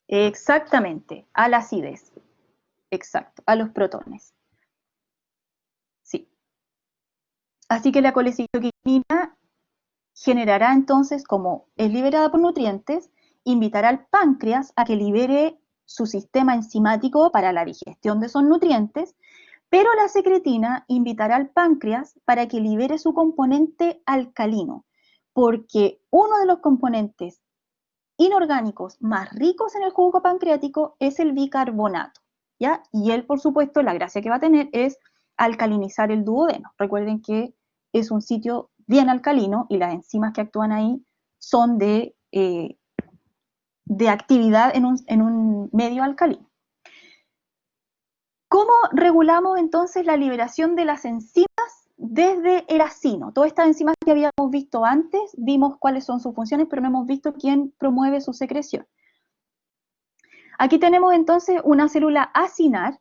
Exactamente, a la acidez. Exacto, a los protones. Sí. Así que la colecistoquinina generará entonces, como es liberada por nutrientes, invitará al páncreas a que libere su sistema enzimático para la digestión de esos nutrientes, pero la secretina invitará al páncreas para que libere su componente alcalino, porque uno de los componentes inorgánicos más ricos en el jugo pancreático es el bicarbonato, ¿ya? Y él, por supuesto, la gracia que va a tener es alcalinizar el duodeno. Recuerden que es un sitio bien alcalino y las enzimas que actúan ahí son de actividad en un medio alcalino. ¿Cómo regulamos entonces la liberación de las enzimas desde el acino? Todas estas enzimas que habíamos visto antes, vimos cuáles son sus funciones, pero no hemos visto quién promueve su secreción. Aquí tenemos entonces una célula acinar,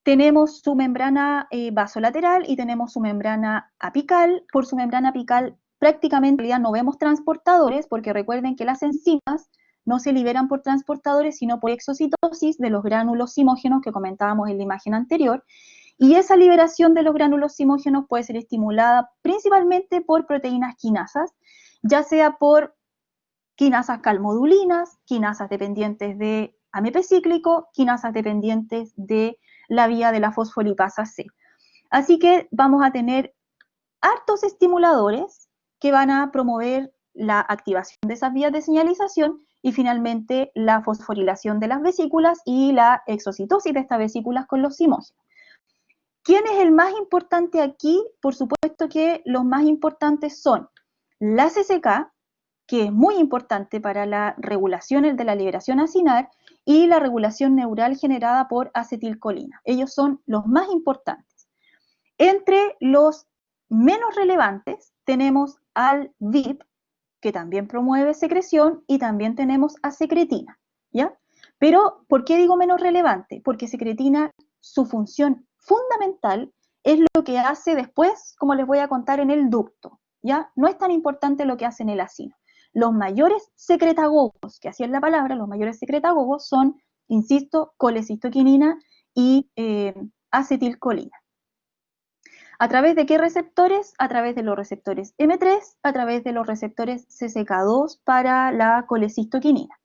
tenemos su membrana vasolateral y tenemos su membrana apical. Por su membrana apical prácticamente en realidad no vemos transportadores, porque recuerden que las enzimas no se liberan por transportadores, sino por exocitosis de los gránulos simógenos que comentábamos en la imagen anterior, y esa liberación de los gránulos simógenos puede ser estimulada principalmente por proteínas quinasas, ya sea por quinasas calmodulinas, quinasas dependientes de AMP cíclico, quinasas dependientes de la vía de la fosfolipasa C. Así que vamos a tener hartos estimuladores que van a promover la activación de esas vías de señalización y finalmente la fosforilación de las vesículas y la exocitosis de estas vesículas con los simógenos. ¿Quién es el más importante aquí? Por supuesto que los más importantes son la CCK, que es muy importante para la regulación de la liberación acinar, y la regulación neural generada por acetilcolina. Ellos son los más importantes. Entre los menos relevantes tenemos al VIP, que también promueve secreción, y también tenemos a secretina, ¿ya? Pero, ¿por qué digo menos relevante? Porque secretina, su función fundamental es lo que hace después, como les voy a contar, en el ducto, ¿ya? No es tan importante lo que hace en el acino. Los mayores secretagogos, que así es la palabra, los mayores secretagogos son, insisto, colecistoquinina y acetilcolina. ¿A través de qué receptores? A través de los receptores M3, a través de los receptores CCK2 para la colecistoquinina.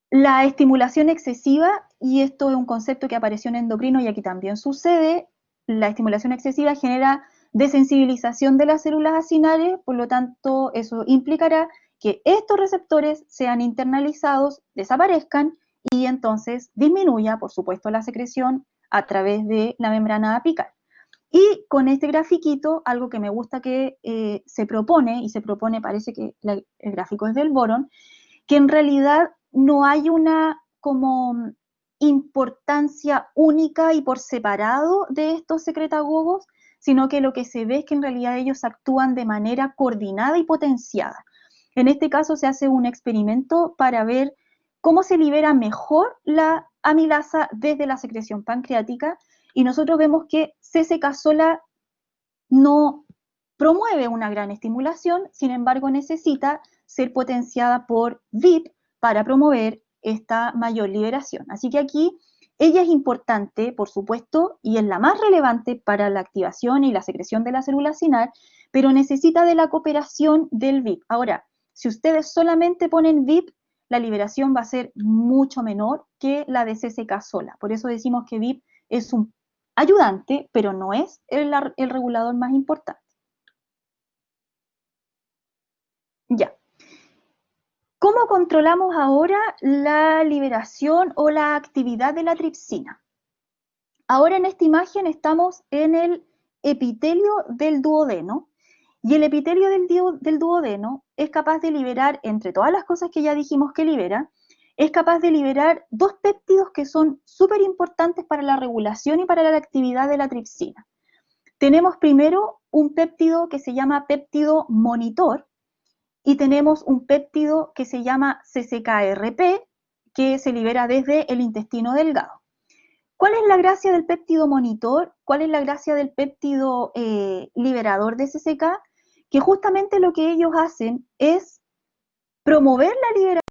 La estimulación excesiva, y esto es un concepto que apareció en endocrino y aquí también sucede, la estimulación excesiva genera desensibilización de las células acinales, por lo tanto eso implicará que estos receptores sean internalizados, desaparezcan y entonces disminuya, por supuesto, la secreción a través de la membrana apical. Y con este grafiquito, algo que me gusta que se propone, y se propone, parece que el gráfico es del boron, que en realidad no hay una como importancia única y por separado de estos secretagogos, sino que lo que se ve es que en realidad ellos actúan de manera coordinada y potenciada. En este caso se hace un experimento para ver cómo se libera mejor la amilasa desde la secreción pancreática y nosotros vemos que CCK sola no promueve una gran estimulación, sin embargo necesita ser potenciada por VIP para promover esta mayor liberación. Así que aquí ella es importante, por supuesto, y es la más relevante para la activación y la secreción de la célula acinar, pero necesita de la cooperación del VIP. Ahora, si ustedes solamente ponen VIP, la liberación va a ser mucho menor que la de CCK sola. Por eso decimos que VIP es un ayudante, pero no es el regulador más importante. Ya. ¿Cómo controlamos ahora la liberación o la actividad de la tripsina? Ahora en esta imagen estamos en el epitelio del duodeno y el epitelio del duodeno es capaz de liberar, entre todas las cosas que ya dijimos que libera, es capaz de liberar dos péptidos que son súper importantes para la regulación y para la actividad de la tripsina. Tenemos primero un péptido que se llama péptido monitor y tenemos un péptido que se llama CCKRP que se libera desde el intestino delgado. ¿Cuál es la gracia del péptido monitor? ¿Cuál es la gracia del péptido liberador de CCK? Que justamente lo que ellos hacen es promover la liberación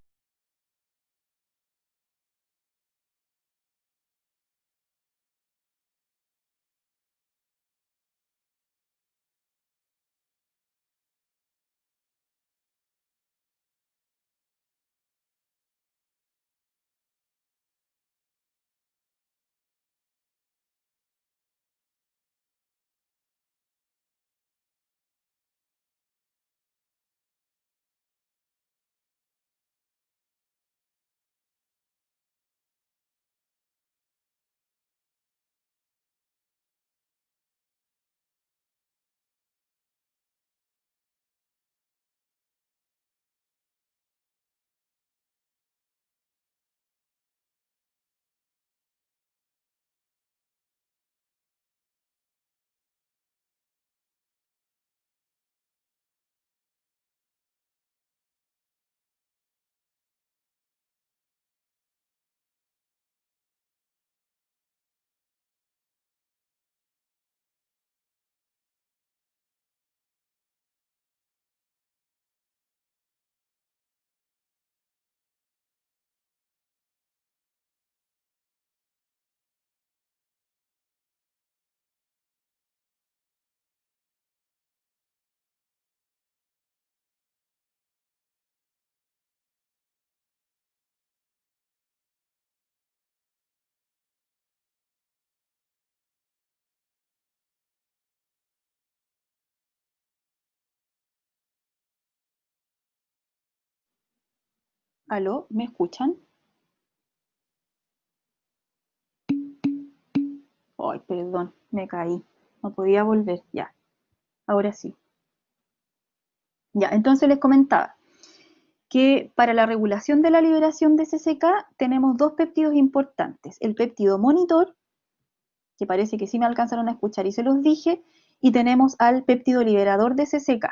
¿Aló? ¿Me escuchan? Ay, perdón, me caí. No podía volver. Ya, ahora sí. Ya, entonces les comentaba que para la regulación de la liberación de CCK tenemos dos péptidos importantes. El péptido monitor, que parece que sí me alcanzaron a escuchar y se los dije, y tenemos al péptido liberador de CCK.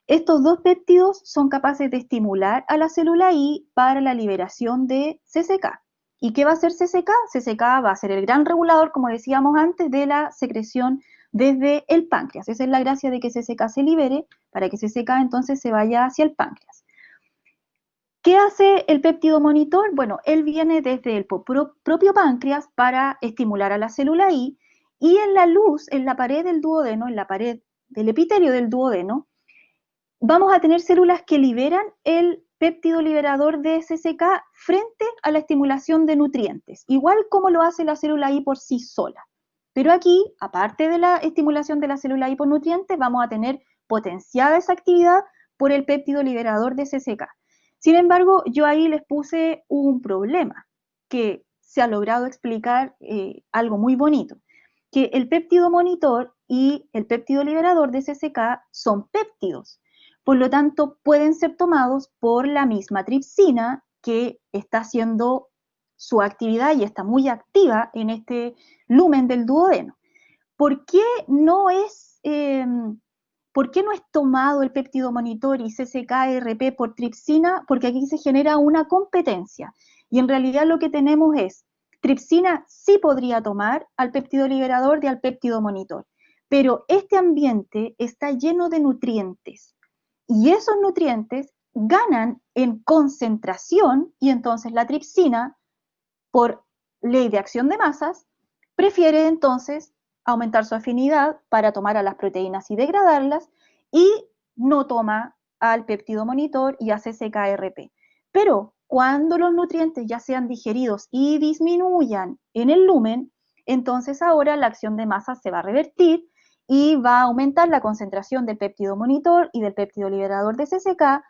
Estos dos péptidos son capaces de estimular a la célula I para la liberación de CCK. ¿Y qué va a hacer CCK? CCK va a ser el gran regulador, como decíamos antes, de la secreción desde el páncreas. Esa es la gracia de que CCK se libere, para que CCK entonces se vaya hacia el páncreas. ¿Qué hace el péptido monitor? Bueno, él viene desde el propio páncreas para estimular a la célula I, y en la luz, en la pared del duodeno, en la pared del epitelio del duodeno, vamos a tener células que liberan el péptido liberador de CCK frente a la estimulación de nutrientes, igual como lo hace la célula I por sí sola. Pero aquí, aparte de la estimulación de la célula I por nutrientes, vamos a tener potenciada esa actividad por el péptido liberador de CCK. Sin embargo, yo ahí les puse un problema que se ha logrado explicar algo muy bonito, que el péptido monitor y el péptido liberador de CCK son péptidos. Por lo tanto, pueden ser tomados por la misma tripsina que está haciendo su actividad y está muy activa en este lumen del duodeno. ¿Por qué no es, ¿por qué no es tomado el péptido monitor y CCK-RP por tripsina? Porque aquí se genera una competencia. Y en realidad lo que tenemos es, tripsina sí podría tomar al péptido liberador y al péptido monitor, pero este ambiente está lleno de nutrientes. Y esos nutrientes ganan en concentración y entonces la tripsina, por ley de acción de masas, prefiere entonces aumentar su afinidad para tomar a las proteínas y degradarlas, y no toma al péptido monitor y a CCK-RP. Pero cuando los nutrientes ya sean digeridos y disminuyan en el lumen, entonces ahora la acción de masas se va a revertir y va a aumentar la concentración del péptido monitor y del péptido liberador de CCK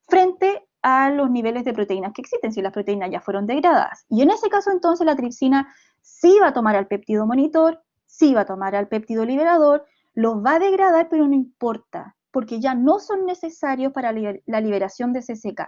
frente a los niveles de proteínas que existen, si las proteínas ya fueron degradadas. Y en ese caso, entonces, la tripsina sí va a tomar al péptido monitor, sí va a tomar al péptido liberador, los va a degradar, pero no importa, porque ya no son necesarios para la liberación de CCK.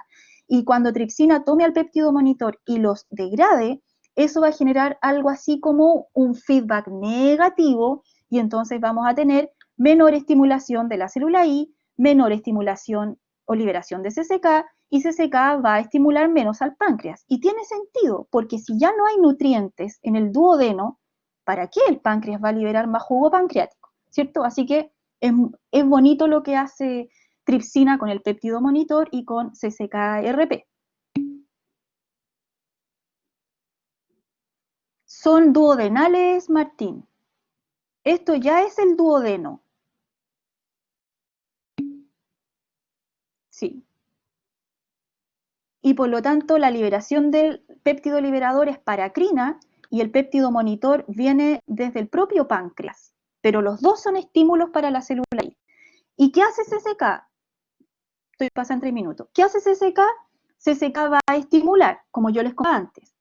Y cuando tripsina tome al péptido monitor y los degrade, eso va a generar algo así como un feedback negativo, y entonces vamos a tener menor estimulación de la célula I, menor estimulación o liberación de CCK, y CCK va a estimular menos al páncreas. Y tiene sentido, porque si ya no hay nutrientes en el duodeno, ¿para qué el páncreas va a liberar más jugo pancreático? ¿Cierto? Así que es bonito lo que hace tripsina con el péptido monitor y con CCK-RP. Son duodenales, Martín. Esto ya es el duodeno. Sí. Y por lo tanto la liberación del péptido liberador es paracrina y el péptido monitor viene desde el propio páncreas, pero los dos son estímulos para la célula I. ¿Y qué hace CCK? Estoy pasando 3 minutos. ¿Qué hace CCK? CCK va a estimular, como yo les comentaba antes,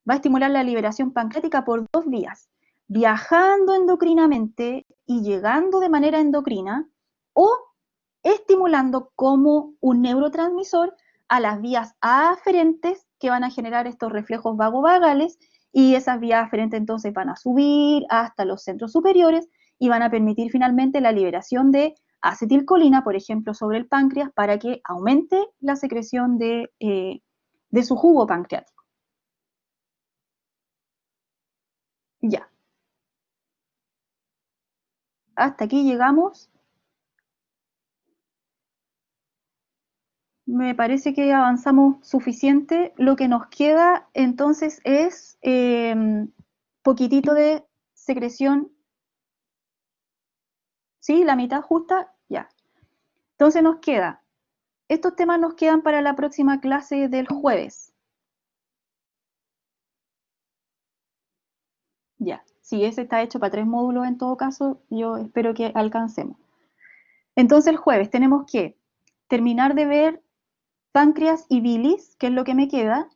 va a estimular la liberación pancreática por dos vías, viajando endocrinamente y llegando de manera endocrina, o estimulando como un neurotransmisor a las vías aferentes que van a generar estos reflejos vagovagales, y esas vías aferentes entonces van a subir hasta los centros superiores y van a permitir finalmente la liberación de acetilcolina, por ejemplo, sobre el páncreas para que aumente la secreción de su jugo pancreático. Ya, hasta aquí llegamos. Me parece que avanzamos suficiente. Lo que nos queda entonces es poquitito de secreción. ¿Sí? La mitad justa. Ya. Entonces nos queda. Estos temas nos quedan para la próxima clase del jueves. Ya. Si ese está hecho para 3 módulos en todo caso, yo espero que alcancemos. Entonces el jueves tenemos que terminar de ver páncreas y bilis, que es lo que me queda,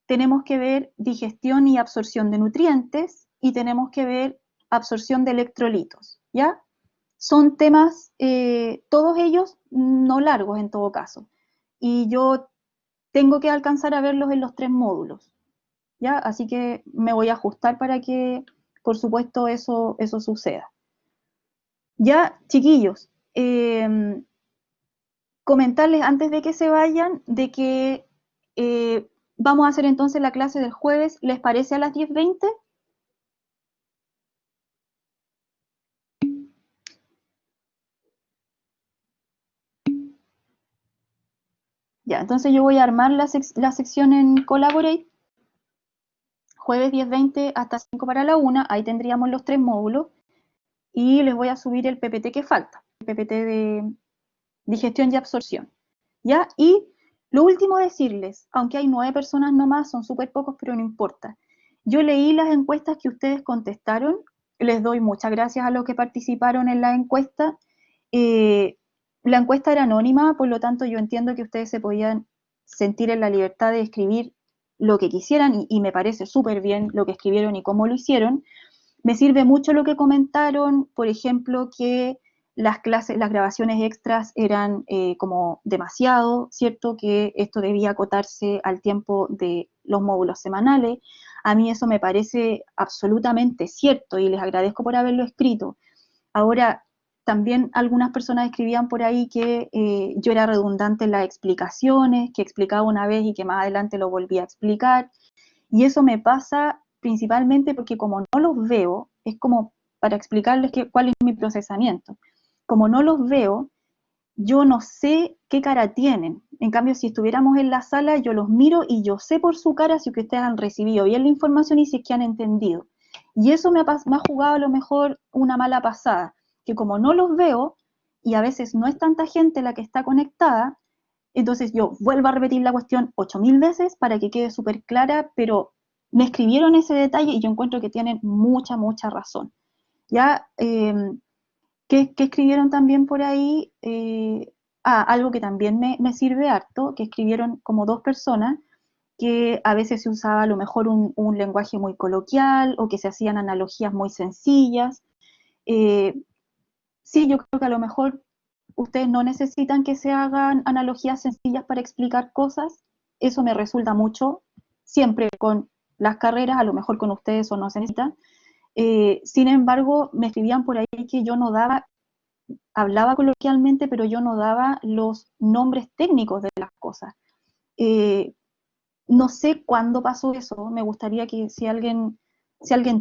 tenemos que ver digestión y absorción de nutrientes y tenemos que ver absorción de electrolitos, ¿ya? Son temas, todos ellos no largos en todo caso, y yo tengo que alcanzar a verlos en los 3 módulos, ¿ya? Así que me voy a ajustar para que, por supuesto, eso suceda. Ya, chiquillos, comentarles antes de que se vayan de que vamos a hacer entonces la clase del jueves, ¿les parece a las 10:20? Ya, entonces yo voy a armar la sección en Collaborate, jueves 10:20 hasta 5 para la 1, ahí tendríamos los 3 módulos, y les voy a subir el PPT que falta, el PPT de digestión y absorción, ¿ya? Y lo último decirles, aunque hay 9 personas nomás, son súper pocos, pero no importa. Yo leí las encuestas que ustedes contestaron, les doy muchas gracias a los que participaron en la encuesta. La encuesta era anónima, por lo tanto yo entiendo que ustedes se podían sentir en la libertad de escribir lo que quisieran y me parece súper bien lo que escribieron y cómo lo hicieron. Me sirve mucho lo que comentaron, por ejemplo, que las clases, las grabaciones extras eran como demasiado, ¿cierto? Que esto debía acotarse al tiempo de los módulos semanales. A mí eso me parece absolutamente cierto y les agradezco por haberlo escrito. Ahora, también algunas personas escribían por ahí que yo era redundante en las explicaciones, que explicaba una vez y que más adelante lo volvía a explicar. Y eso me pasa principalmente porque como no los veo, es como para explicarles cuál es mi procesamiento. Como no los veo, yo no sé qué cara tienen. En cambio, si estuviéramos en la sala, yo los miro y yo sé por su cara si ustedes han recibido bien la información y si es que han entendido. Y eso me ha jugado a lo mejor una mala pasada, que como no los veo y a veces no es tanta gente la que está conectada, entonces yo vuelvo a repetir la cuestión 8000 veces para que quede súper clara, pero me escribieron ese detalle y yo encuentro que tienen mucha, mucha razón. Ya, ¿qué escribieron también por ahí? Algo que también me sirve harto, que escribieron como 2 personas, que a veces se usaba a lo mejor un lenguaje muy coloquial o que se hacían analogías muy sencillas. Eh, sí, yo creo que a lo mejor ustedes no necesitan que se hagan analogías sencillas para explicar cosas. Eso me resulta mucho, siempre con las carreras, a lo mejor con ustedes o no se necesita. Sin embargo, me escribían por ahí que yo no daba, hablaba coloquialmente, pero yo no daba los nombres técnicos de las cosas. Eh, no sé cuándo pasó eso, me gustaría que si alguien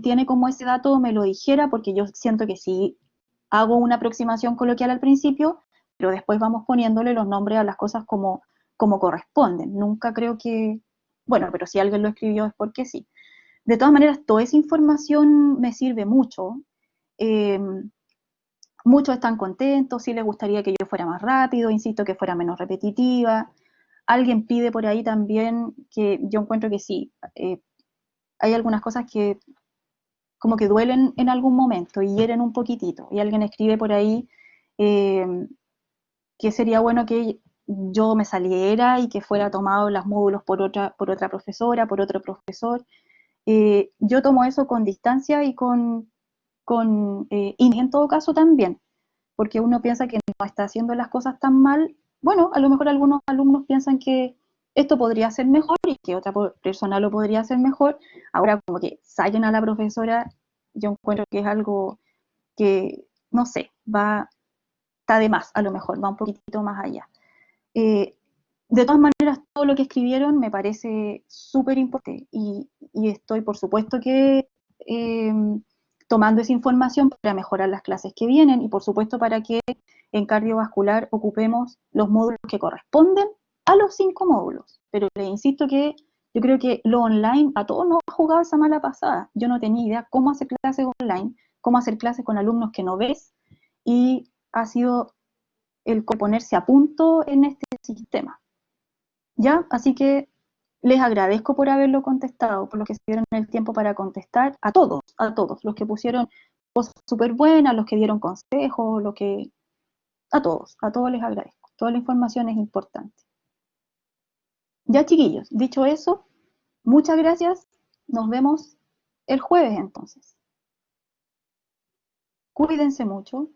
tiene como ese dato me lo dijera, porque yo siento que sí hago una aproximación coloquial al principio, pero después vamos poniéndole los nombres a las cosas como corresponden. Nunca creo que, bueno, pero si alguien lo escribió es porque sí. De todas maneras, toda esa información me sirve mucho. Eh, Muchos están contentos, sí les gustaría que yo fuera más rápido, insisto que fuera menos repetitiva. Alguien pide por ahí también que yo encuentro que sí, hay algunas cosas que como que duelen en algún momento y hieren un poquitito. Y alguien escribe por ahí eh, que sería bueno que yo me saliera y que fuera tomado los módulos por otra profesora, por otro profesor. Yo tomo eso con distancia y y en todo caso también, porque uno piensa que no está haciendo las cosas tan mal. Bueno, a lo mejor algunos alumnos piensan que esto podría ser mejor y que otra persona lo podría hacer mejor. Ahora como que saquen a la profesora, yo encuentro que es algo que, no sé, está de más, a lo mejor, va un poquitito más allá. Eh, de todas maneras, todo lo que escribieron me parece súper importante y estoy, por supuesto, que eh, tomando esa información para mejorar las clases que vienen y, por supuesto, para que en cardiovascular ocupemos los módulos que corresponden a los 5 módulos. Pero les insisto que yo creo que lo online a todos nos ha jugado esa mala pasada. Yo no tenía idea cómo hacer clases online, cómo hacer clases con alumnos que no ves y ha sido el ponerse a punto en este sistema. ¿Ya? Así que les agradezco por haberlo contestado, por lo que se dieron el tiempo para contestar a todos, los que pusieron cosas súper buenas, los que dieron consejos, a todos les agradezco. Toda la información es importante. Ya, chiquillos, dicho eso, muchas gracias. Nos vemos el jueves entonces. Cuídense mucho.